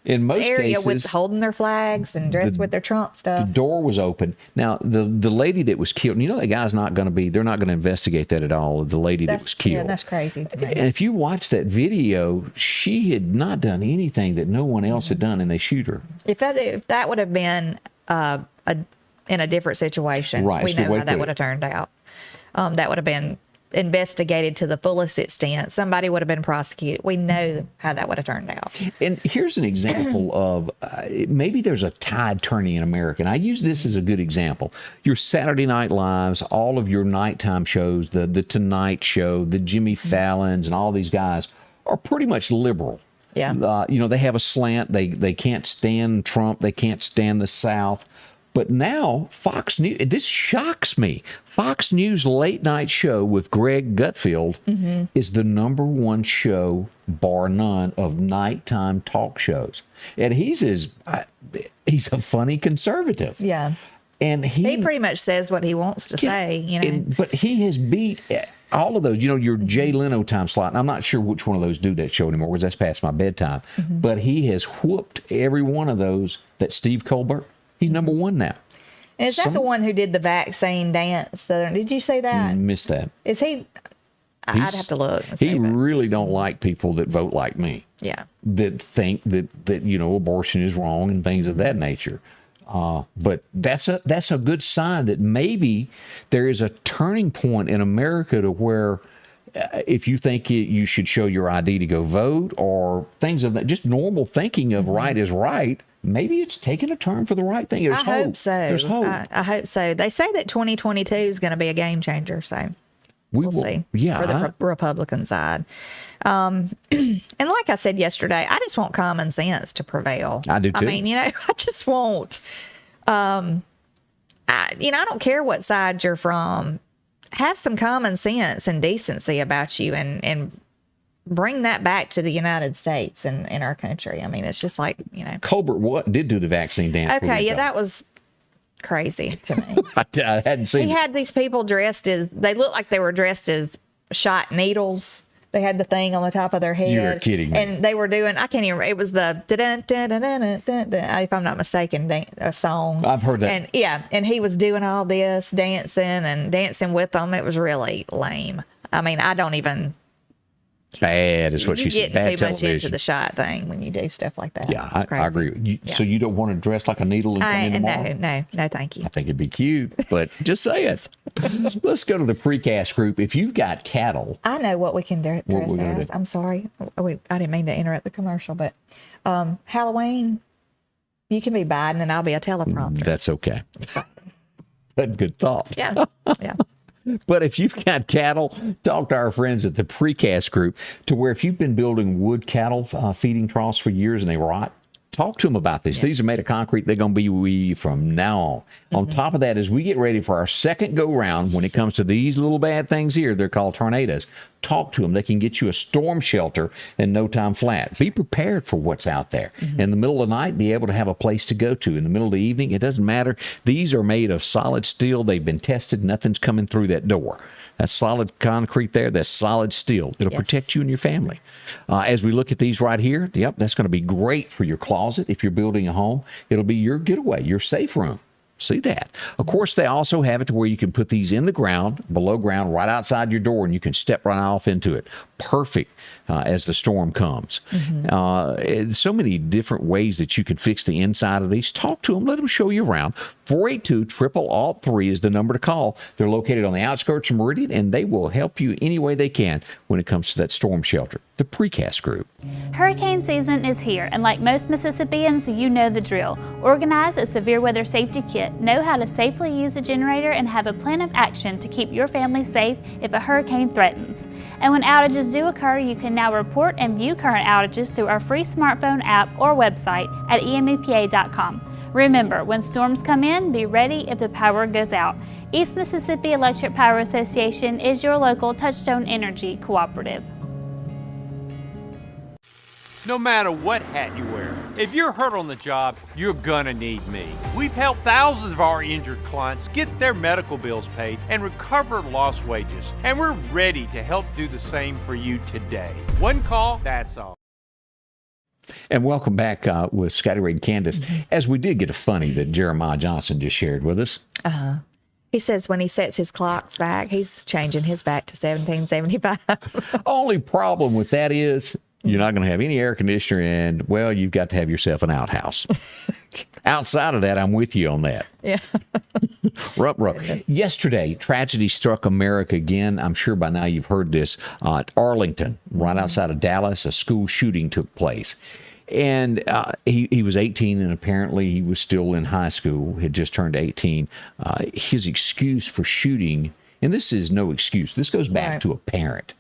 in most area cases, with holding their flags and dressed with their Trump stuff. The door was open. Now, the lady that was killed, that guy's not going to they're not going to investigate that at all, the lady that was killed. Yeah, that's crazy to me. And if you watch that video, she had not done anything that no one else had done, and they shoot her. If that would have been in a different situation, we know how that would have turned out. That would have been investigated to the fullest extent. Somebody would have been prosecuted. We know how that would have turned out. And here's an example of maybe there's a tide turning in America. And I use this as a good example. Your Saturday Night Lives, all of your nighttime shows, the Tonight Show, the Jimmy Fallons, and all these guys are pretty much liberal. Yeah. They have a slant. They can't stand Trump. They can't stand the South. But now Fox News, this shocks me. Fox News late night show with Greg Gutfield is the #1 show, bar none, of nighttime talk shows. And he's a funny conservative. Yeah. And he pretty much says what he wants to say, but he has beat all of those, your Jay Leno time slot. And I'm not sure which one of those do that show anymore because that's past my bedtime. But he has whooped every one of those that Steve Colbert. He's #1 now. And is that the one who did the vaccine dance? Did you see that? Missed that. Is he? I'd have to look. He really don't like people that vote like me. Yeah. That think that abortion is wrong and things of that nature. But that's a good sign that maybe there is a turning point in America to where if you think you should show your ID to go vote or things of that, just normal thinking of right is right. Maybe it's taking a turn for the right thing. There's hope. Hope so. There's hope. I hope so. They say that 2022 is going to be a game changer. So we'll see. Yeah, for the Republican side. And like I said yesterday, I just want common sense to prevail. I do too. I mean, I just want. I don't care what side you're from. Have some common sense and decency about you, and bring that back to the United States and in our country. I mean, it's just like, Colbert did do the vaccine dance. Okay, yeah, that was crazy to me. I hadn't seen He had these people they looked like they were dressed as shot needles, They had the thing on the top of their head. You're kidding me. And they were doing, I can't even, it was the, if I'm not mistaken, a song. I've heard that. And yeah, and he was doing all this, dancing with them. It was really lame. I mean, I don't even. Bad is what she said. Bad You get too much television. into the shot thing when you do stuff like that. Yeah, It's I agree. crazy. So you don't want to dress like a needle and come in tomorrow? No, thank you. I think it'd be cute, but just say it. Let's go to the Precast Group. If you've got cattle, I know what we can dress What we gonna as. do? I'm sorry. I didn't mean to interrupt the commercial, but Halloween, you can be Biden and I'll be a teleprompter. that's okay. That's a good thought. Yeah. But if you've got cattle, talk to our friends at the Precast Group, to where if you've been building wood cattle feeding troughs for years and they rot, talk to them about this. Yes. These are made of concrete. They're going to be with you from now on. Mm-hmm. On top of that, as we get ready for our second go-round, when it comes to these little bad things here, they're called tornadoes. Talk to them. They can get you a storm shelter in no time flat. Be prepared for what's out there. Mm-hmm. In the middle of the night, be able to have a place to go to. In the middle of the evening, it doesn't matter. These are made of solid steel. They've been tested. Nothing's coming through that door. That's solid concrete there. That's solid steel. It'll protect you and your family. As we look at these right here, yep, that's going to be great for your closet. If you're building a home, it'll be your getaway, your safe room. See that? Of course, they also have it to where you can put these in the ground, below ground, right outside your door, and you can step right off into it. Perfect as the storm comes. Mm-hmm. So many different ways that you can fix the inside of these. Talk to them. Let them show you around. 482-ALT-3 is the number to call. They're located on the outskirts of Meridian, and they will help you any way they can when it comes to that storm shelter. The Precast Group. Hurricane season is here, and like most Mississippians, you know the drill. Organize a severe weather safety kit, know how to safely use a generator, and have a plan of action to keep your family safe if a hurricane threatens. And when outages do occur, you can now report and view current outages through our free smartphone app or website at emepa.com. Remember, when storms come in, be ready if the power goes out. East Mississippi Electric Power Association is your local Touchstone Energy cooperative. No matter what hat you wear, if you're hurt on the job, you're gonna need me. We've helped thousands of our injured clients get their medical bills paid and recover lost wages. And we're ready to help do the same for you today. One call, that's all. And welcome back with Scotty Ray and Candace, as we did get a funny that Jeremiah Johnson just shared with us. He says when he sets his clocks back, he's changing his back to 1775. Only problem with that is you're not going to have any air conditioner, and, well, you've got to have yourself an outhouse. Outside of that, I'm with you on that. Yeah. Rup. Yesterday, tragedy struck America again. I'm sure by now you've heard this. At Arlington, right outside of Dallas, a school shooting took place. And he was 18, and apparently he was still in high school, had just turned 18. His excuse for shooting, and this is no excuse, this goes back to a parent.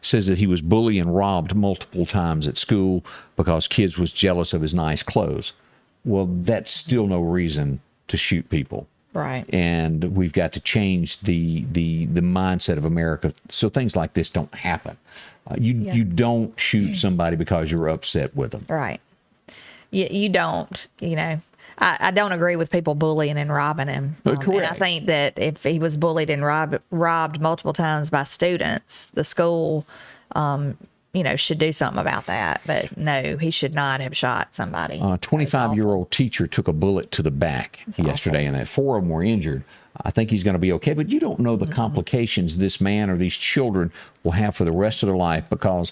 Says that he was bullied and robbed multiple times at school because kids was jealous of his nice clothes. Well, that's still no reason to shoot people. Right. And we've got to change the mindset of America so things like this don't happen. You don't shoot somebody because you're upset with them. Right. You don't, I don't agree with people bullying and robbing him. And I think that if he was bullied and robbed multiple times by students, the school, should do something about that. But no, he should not have shot somebody. A 25-year-old teacher took a bullet to the back yesterday, and that 4 of them were injured. I think he's going to be okay, but you don't know the complications this man or these children will have for the rest of their life because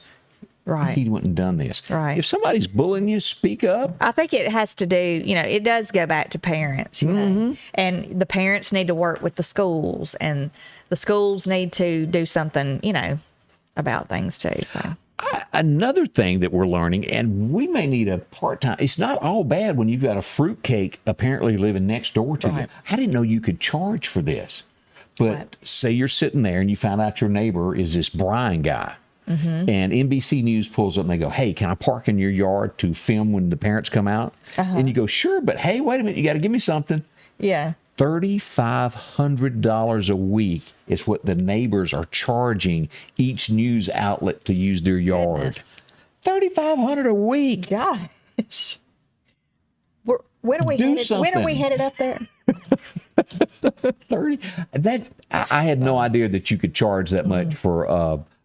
he wouldn't have done this. Right. If somebody's bullying you, speak up. I think it has to do, it does go back to parents, know, and the parents need to work with the schools, and the schools need to do something, about things too. So. Another thing that we're learning, and we may need a part-time, it's not all bad when you've got a fruitcake apparently living next door to you. I didn't know you could charge for this. But say you're sitting there and you find out your neighbor is this Brian guy. And NBC News pulls up and they go, hey, can I park in your yard to film when the parents come out? And you go, sure, but hey, wait a minute, you got to give me something. Yeah. $3,500 a week is what the neighbors are charging each news outlet to use their yard. $3,500 a week. Gosh. When are we headed up there? 30. I had no idea that you could charge that much for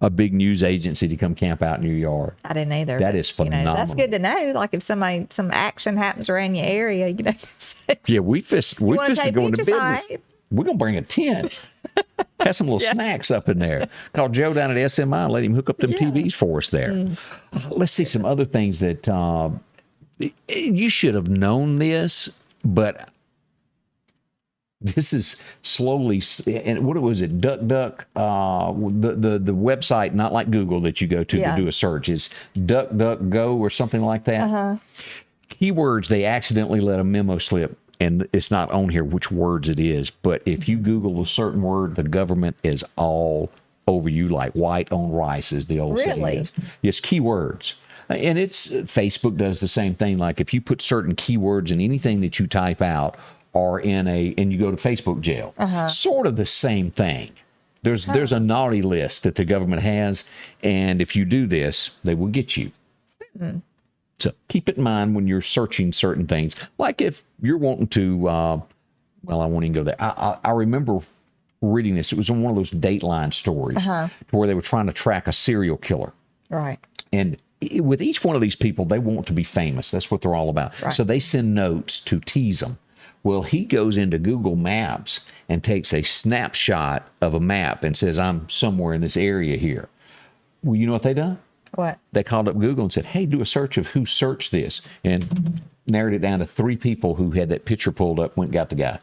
a a big news agency to come camp out in your yard. I didn't either. That but, is phenomenal. That's good to know. Like if some action happens around your area, Yeah, we fished to go into business. Right? We're going to bring a tent. Have some little snacks up in there. Call Joe down at SMI and let him hook up them TVs for us there. Let's see some other things that you should have known this, but this is slowly, and what was it? DuckDuck, the website, not like Google that you go to do a search. It's DuckDuckGo or something like that. Keywords, they accidentally let a memo slip, and it's not on here which words it is, but if you Google a certain word, the government is all over you like white on rice, as the old saying is. Yes, keywords. And Facebook does the same thing. Like if you put certain keywords in anything that you type out, or and you go to Facebook jail. Sort of the same thing. There's a naughty list that the government has, and if you do this, they will get you. So keep it in mind when you're searching certain things. Like if you're wanting to, I won't even go there. I remember reading this. It was on one of those Dateline stories where they were trying to track a serial killer. Right. And with each one of these people, they want to be famous. That's what they're all about. Right. So they send notes to tease them. Well, he goes into Google Maps and takes a snapshot of a map and says, I'm somewhere in this area here. Well, you know what they done? What? They called up Google and said, hey, do a search of who searched this, and narrowed it down to 3 people who had that picture pulled up, went and got the guy.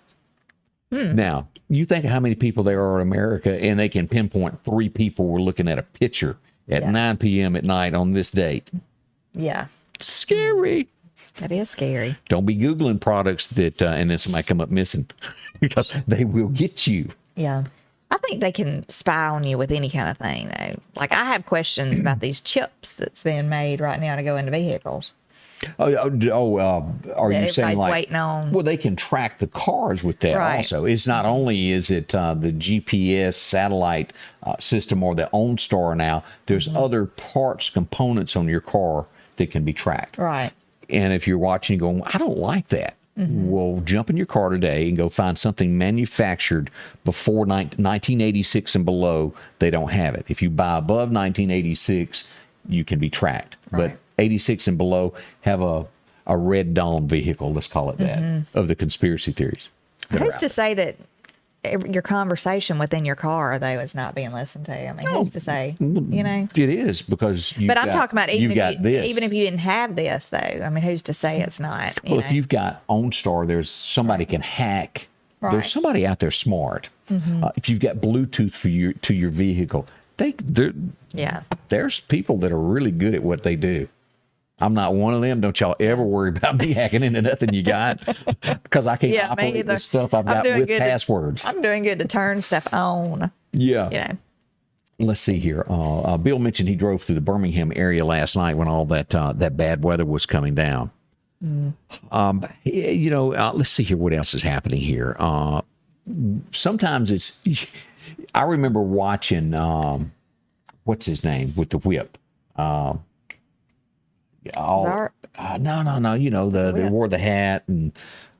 Now, you think of how many people there are in America, and they can pinpoint 3 people were looking at a picture at 9 p.m. at night on this date. Yeah. Scary. That is scary. Don't be Googling products that, and then somebody come up missing, because they will get you. Yeah. I think they can spy on you with any kind of thing, though. Like, I have questions about these chips that's being made right now to go into vehicles. Are you saying like, waiting on? Well, they can track the cars with that also. It's not only is it the GPS satellite system or the OnStar now, there's other parts, components on your car that can be tracked. Right. And if you're watching and going, I don't like that. Well, jump in your car today and go find something manufactured before 1986 and below. They don't have it. If you buy above 1986, you can be tracked. Right. But 86 and below have a Red Dawn vehicle, let's call it that, of the conspiracy theories. Who's to say that your conversation within your car, though, is not being listened to? I mean, who's to say, you know? It is, because I'm talking about even if you didn't have this, though. I mean, who's to say it's not? Well, if you've got OnStar, there's somebody can hack. Right. There's somebody out there smart. If you've got Bluetooth to your vehicle, there's people that are really good at what they do. I'm not one of them. Don't y'all ever worry about me hacking into nothing you got, because I can't operate the stuff I've got with passwords. I'm doing good to turn stuff on. Yeah. You know. Let's see here. Bill mentioned he drove through the Birmingham area last night when all that bad weather was coming down. Let's see here what else is happening here. Sometimes I remember watching, what's his name with the whip? No. You know, they wore the hat, and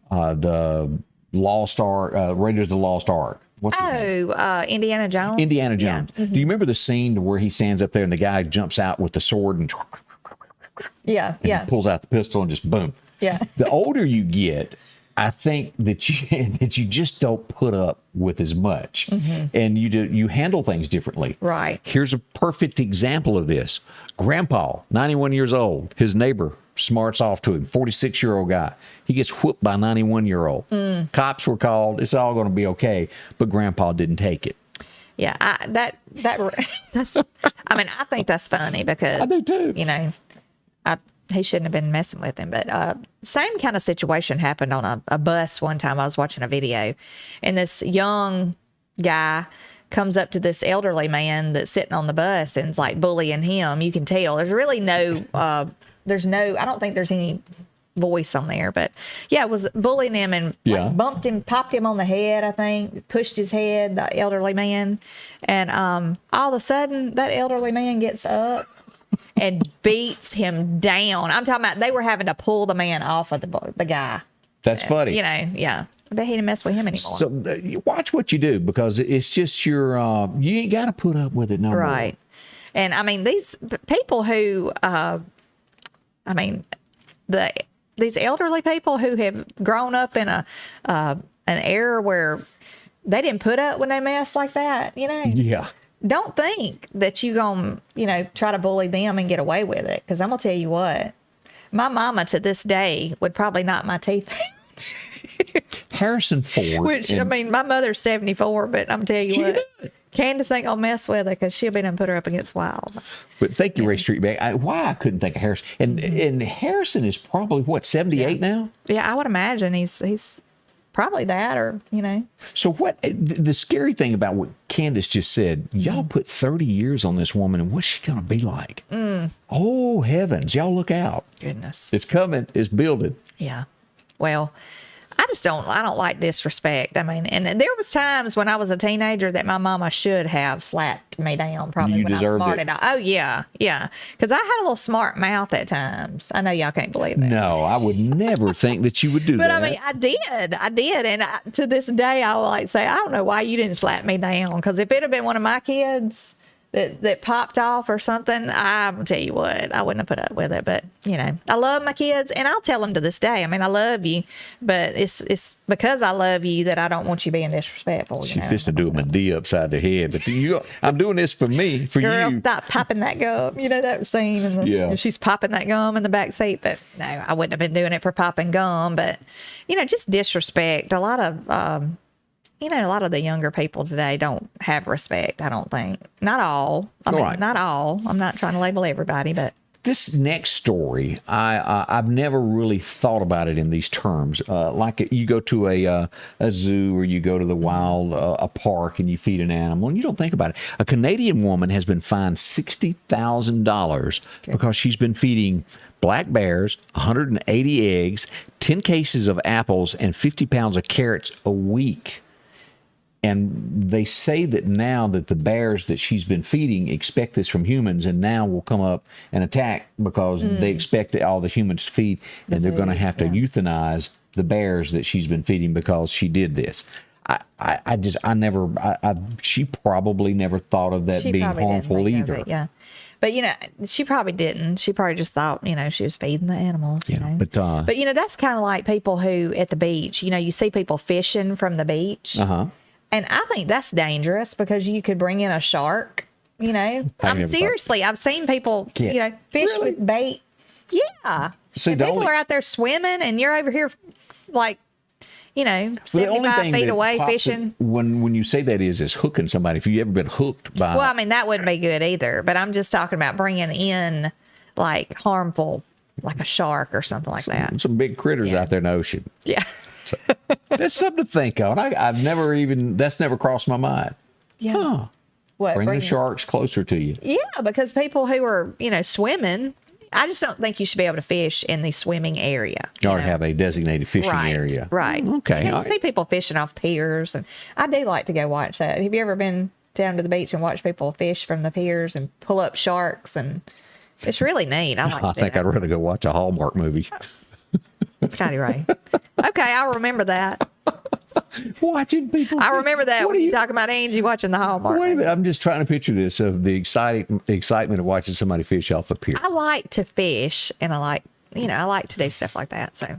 the Lost Ark, Raiders of the Lost Ark. Indiana Jones. Indiana Jones. Yeah. Do you remember the scene where he stands up there and the guy jumps out with the sword and pulls out the pistol and just boom? Yeah. The older you get, I think that you just don't put up with as much, and you handle things differently. Right. Here's a perfect example of this. Grandpa, 91 years old, his neighbor smarts off to him, 46-year-old guy. He gets whooped by a 91-year-old. Cops were called. It's all going to be okay, but Grandpa didn't take it. Yeah, that's. I mean, I think that's funny because I do too. You know, he shouldn't have been messing with him. But same kind of situation happened on a bus one time. I was watching a video, and this young guy comes up to this elderly man that's sitting on the bus and is like bullying him. You can tell there's really no, I don't think there's any voice on there, but it was bullying him and like bumped him, popped him on the head, I think, pushed his head, the elderly man. And all of a sudden that elderly man gets up and beats him down. I'm talking about they were having to pull the man off of the guy. That's funny. You know, yeah. I bet he didn't mess with him anymore. So watch what you do, because it's just you ain't got to put up with it no more. Right. And I mean, these people who, these elderly people who have grown up in an era where they didn't put up when they mess like that, Yeah. Don't think that you gonna, try to bully them and get away with it. Because I'm gonna tell you what, my mama to this day would probably knock my teeth out. Harrison Ford. Which, my mother's 74, but I'm telling you what, Candace ain't gonna mess with her because she'll be done put her up against Wild. But thank you, Ray Streetback. Why I couldn't think of Harrison. And Harrison is probably, 78 now? Yeah, I would imagine he's probably that, or, So what, the scary thing about what Candace just said, y'all put 30 years on this woman, and what's she going to be like? Oh, heavens. Y'all look out. Goodness. It's coming. It's building. Yeah. Well, I don't like disrespect. I mean, and there was times when I was a teenager that my mama should have slapped me down, probably You when deserved I smarted it. out. Oh, yeah. Yeah. Because I had a little smart mouth at times. I know y'all can't believe that. No, I would never think that you would do But that. I mean, I did. And to this day, I will like say, I don't know why you didn't slap me down. Because if it had been one of my kids that popped off or something, I'm going to tell you what, I wouldn't have put up with it. But, I love my kids, and I'll tell them to this day. I mean, I love you, but it's because I love you that I don't want you being disrespectful. She's just to do a Medea upside the head. But I'm doing this for me, for Girl, you. stop popping that gum. That scene. And Yeah. she's popping that gum in the back seat. But no, I wouldn't have been doing it for popping gum. But, just disrespect. A lot of the younger people today don't have respect, I don't think. Not all. Right. Not all. I'm not trying to label everybody, but. This next story, I've never really thought about it in these terms. Like you go to a zoo, or you go to the wild, a park, and you feed an animal, and you don't think about it. A Canadian woman has been fined $60,000 because she's been feeding black bears 180 eggs, 10 cases of apples, and 50 pounds of carrots a week. And they say that now that the bears that she's been feeding expect this from humans, and now will come up and attack because they expect all the humans to feed, and they're going to have to euthanize the bears that she's been feeding because she did this. She probably never thought of that being harmful either. It, yeah. But, she probably didn't. She probably just thought, she was feeding the animals. But that's kind of like people who at the beach, you see people fishing from the beach. And I think that's dangerous because you could bring in a shark, Seriously, I've seen people, fish with bait. Yeah. See, and people are out there swimming, and you're over here like, 75 feet away fishing. When you say that is hooking somebody. If you've ever been hooked by... Well, I mean, that wouldn't be good either. But I'm just talking about bringing in like harmful, like a shark or something like that. Some big critters out there in the ocean. Yeah. So, that's something to think of. That's never crossed my mind. Yeah. Huh. What, Bring the sharks closer to you. Yeah, because people who are, swimming, I just don't think you should be able to fish in the swimming area. Or have a designated fishing area. Right. Okay. You see people fishing off piers, and I do like to go watch that. Have you ever been down to the beach and watch people fish from the piers and pull up sharks? And it's really neat. I think I'd rather go watch a Hallmark movie. Scotty Ray. Okay, I'll remember that. Watching people. I remember that when you talk about Angie watching the Hallmark. Wait a minute. I'm just trying to picture this of the excitement of watching somebody fish off a pier. I like to fish, and I like to do stuff like that. So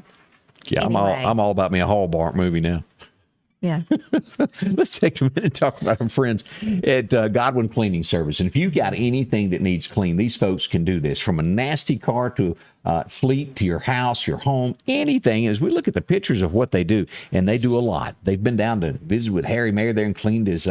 yeah, anyway. I'm all about me a Hallmark movie now. Yeah. Let's take a minute and talk about our friends at Godwin Cleaning Service. And if you've got anything that needs clean, these folks can do this. From a nasty car to fleet to your house, your home, anything. As we look at the pictures of what they do, and they do a lot. They've been down to visit with Harry Mayer there and cleaned his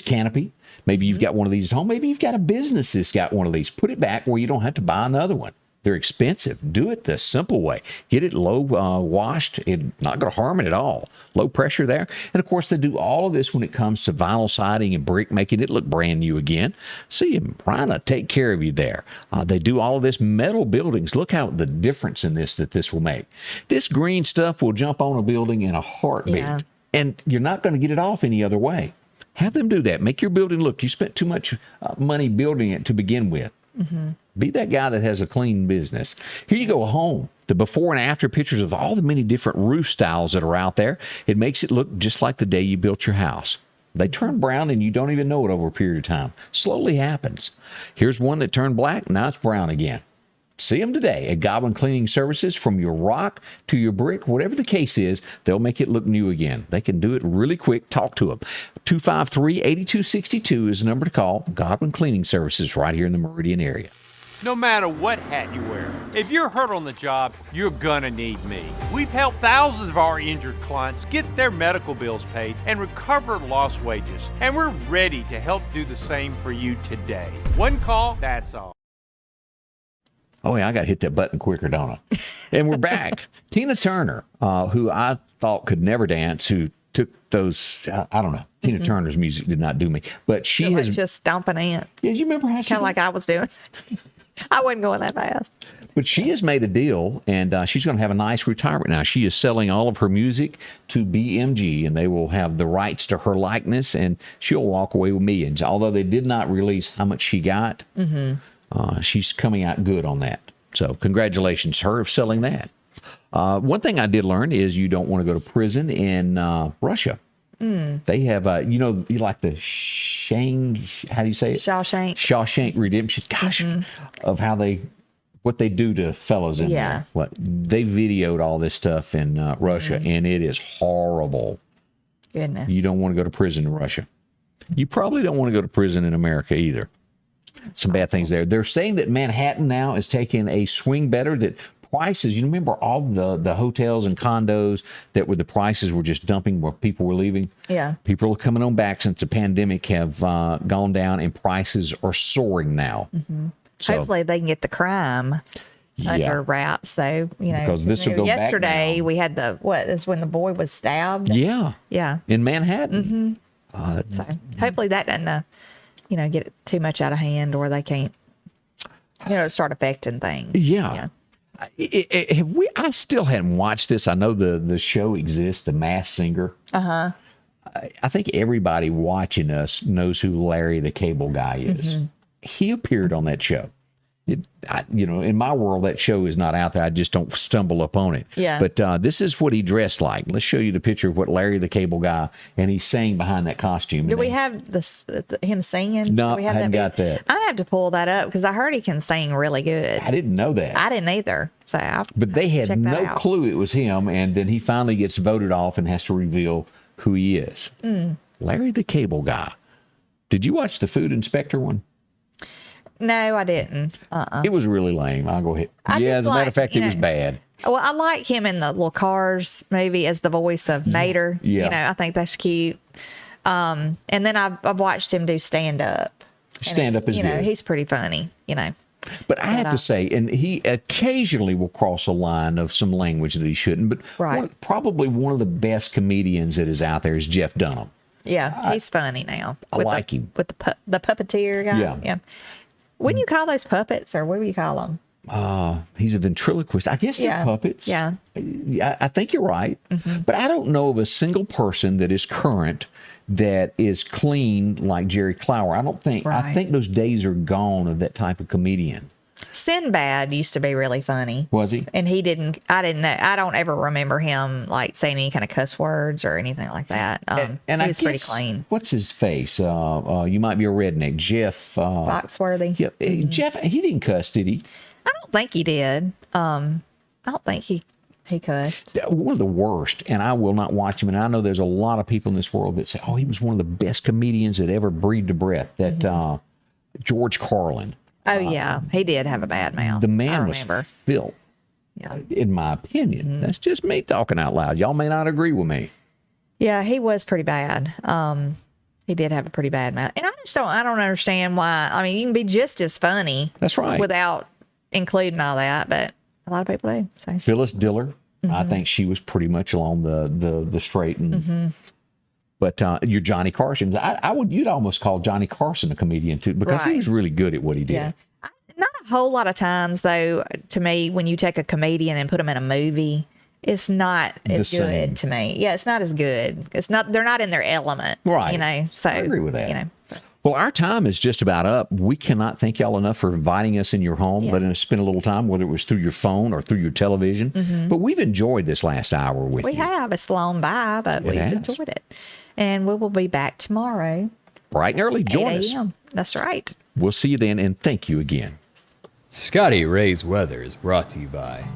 canopy. Maybe you've got one of these at home. Maybe you've got a business that's got one of these. Put it back where you don't have to buy another one. They're expensive. Do it the simple way. Get it low washed. It's not going to harm it at all. Low pressure there. And, of course, they do all of this when it comes to vinyl siding and brick, making it look brand new again. See them trying to take care of you there. They do all of this metal buildings. Look how the difference in this will make. This green stuff will jump on a building in a heartbeat. Yeah. And you're not going to get it off any other way. Have them do that. Make your building look. You spent too much money building it to begin with. Mm-hmm. Be that guy that has a clean business. Here you go home. The before and after pictures of all the many different roof styles that are out there. It makes it look just like the day you built your house. They turn brown and you don't even know it over a period of time. Slowly happens. Here's one that turned black. Now it's brown again. See them today at Godwin Cleaning Services. From your rock to your brick, whatever the case is, they'll make it look new again. They can do it really quick. Talk to them. 253-8262 is the number to call. Godwin Cleaning Services right here in the Meridian area. No matter what hat you wear, if you're hurt on the job, you're gonna need me. We've helped thousands of our injured clients get their medical bills paid and recover lost wages. And we're ready to help do the same for you today. One call, that's all. Oh, yeah, I got to hit that button quicker, don't I? And we're back. Tina Turner, who I thought could never dance, who took those, I don't know. Tina Turner's music did not do me. But she has. Like just stomping ants. Yeah, you remember how she. Kind of like I was doing. I wasn't going that fast. But she has made a deal, and she's going to have a nice retirement now. She is selling all of her music to BMG, and they will have the rights to her likeness, and she'll walk away with millions. Although they did not release how much she got. She's coming out good on that. So congratulations to her of selling that. One thing I did learn is you don't want to go to prison in Russia. They have, you like the how do you say it? Shawshank Redemption. Gosh, of how what they do to fellows in there. They videoed all this stuff in Russia, and it is horrible. Goodness. You don't want to go to prison in Russia. You probably don't want to go to prison in America either. Some bad things there. They're saying that Manhattan now is taking a swing better, that prices, you remember all the hotels and condos that were the prices were just dumping where people were leaving? Yeah. People are coming on back since the pandemic have gone down, and prices are soaring now. So, hopefully they can get the crime under wraps, though. Because this will go back yesterday now. We had is when the boy was stabbed. Yeah. In Manhattan. So hopefully that doesn't get too much out of hand, or they can't start affecting things. I still hadn't watched this. I know the show exists, The Masked Singer. I think everybody watching us knows who Larry the Cable Guy is. He appeared on that show. In my world, that show is not out there. I just don't stumble upon it. Yeah. But this is what he dressed like. Let's show you the picture of what Larry the Cable Guy, and he's saying behind that costume. Do we have him singing? No, Do we have I hadn't got that. I'd have to pull that up because I heard he can sing really good. I didn't know that. I didn't either. So but they had no out. clue it was him, and then he finally gets voted off and has to reveal who he is. Larry the Cable Guy. Did you watch the Food Inspector one? No, I didn't. It was really lame. I'll go ahead. As a matter of fact, it was bad. Well, I like him in the little Cars movie as the voice of Mater. Yeah. I think that's cute. And then I've watched him do stand up. Stand up is good. He's pretty funny. But I have to say, and he occasionally will cross a line of some language that he shouldn't. But probably one of the best comedians that is out there is Jeff Dunham. Yeah, he's funny now. I like him with the puppeteer guy. Yeah. Wouldn't you call those puppets, or what do you call them? He's a ventriloquist. I guess they're puppets. Yeah. I think you're right. But I don't know of a single person that is current that is clean like Jerry Clower. I don't think. I think those days are gone of that type of comedian. Sinbad used to be really funny. Was he? And I didn't know. I don't ever remember him like saying any kind of cuss words or anything like that. And he was pretty clean. What's his face? You might be a redneck. Jeff. Foxworthy. Yep. Jeff, he didn't cuss, did he? I don't think he did. I don't think he cussed. One of the worst, and I will not watch him. And I know there's a lot of people in this world that say, oh, he was one of the best comedians that ever breathed a breath. That George Carlin. Oh, yeah. He did have a bad mouth. The man was filth, in my opinion. That's just me talking out loud. Y'all may not agree with me. Yeah, he was pretty bad. He did have a pretty bad mouth. And I don't understand why. I mean, you can be just as funny. That's right. Without including all that, but a lot of people do. So. Phyllis Diller, I think she was pretty much along the straight and... But you're Johnny Carson. You'd almost call Johnny Carson a comedian too, because he was really good at what he did. Yeah. Not a whole lot of times, though. To me, when you take a comedian and put them in a movie, it's not as good to me. Yeah, it's not as good. It's not. They're not in their element. Right. So I agree with that. Well, our time is just about up. We cannot thank y'all enough for inviting us in your home, letting us spend a little time, whether it was through your phone or through your television. But we've enjoyed this last hour with you. We have. It's flown by, but we've enjoyed it. And we will be back tomorrow. Bright and early. Join 8 us. a.m. That's right. We'll see you then, and thank you again. Scotty Ray's Weather is brought to you by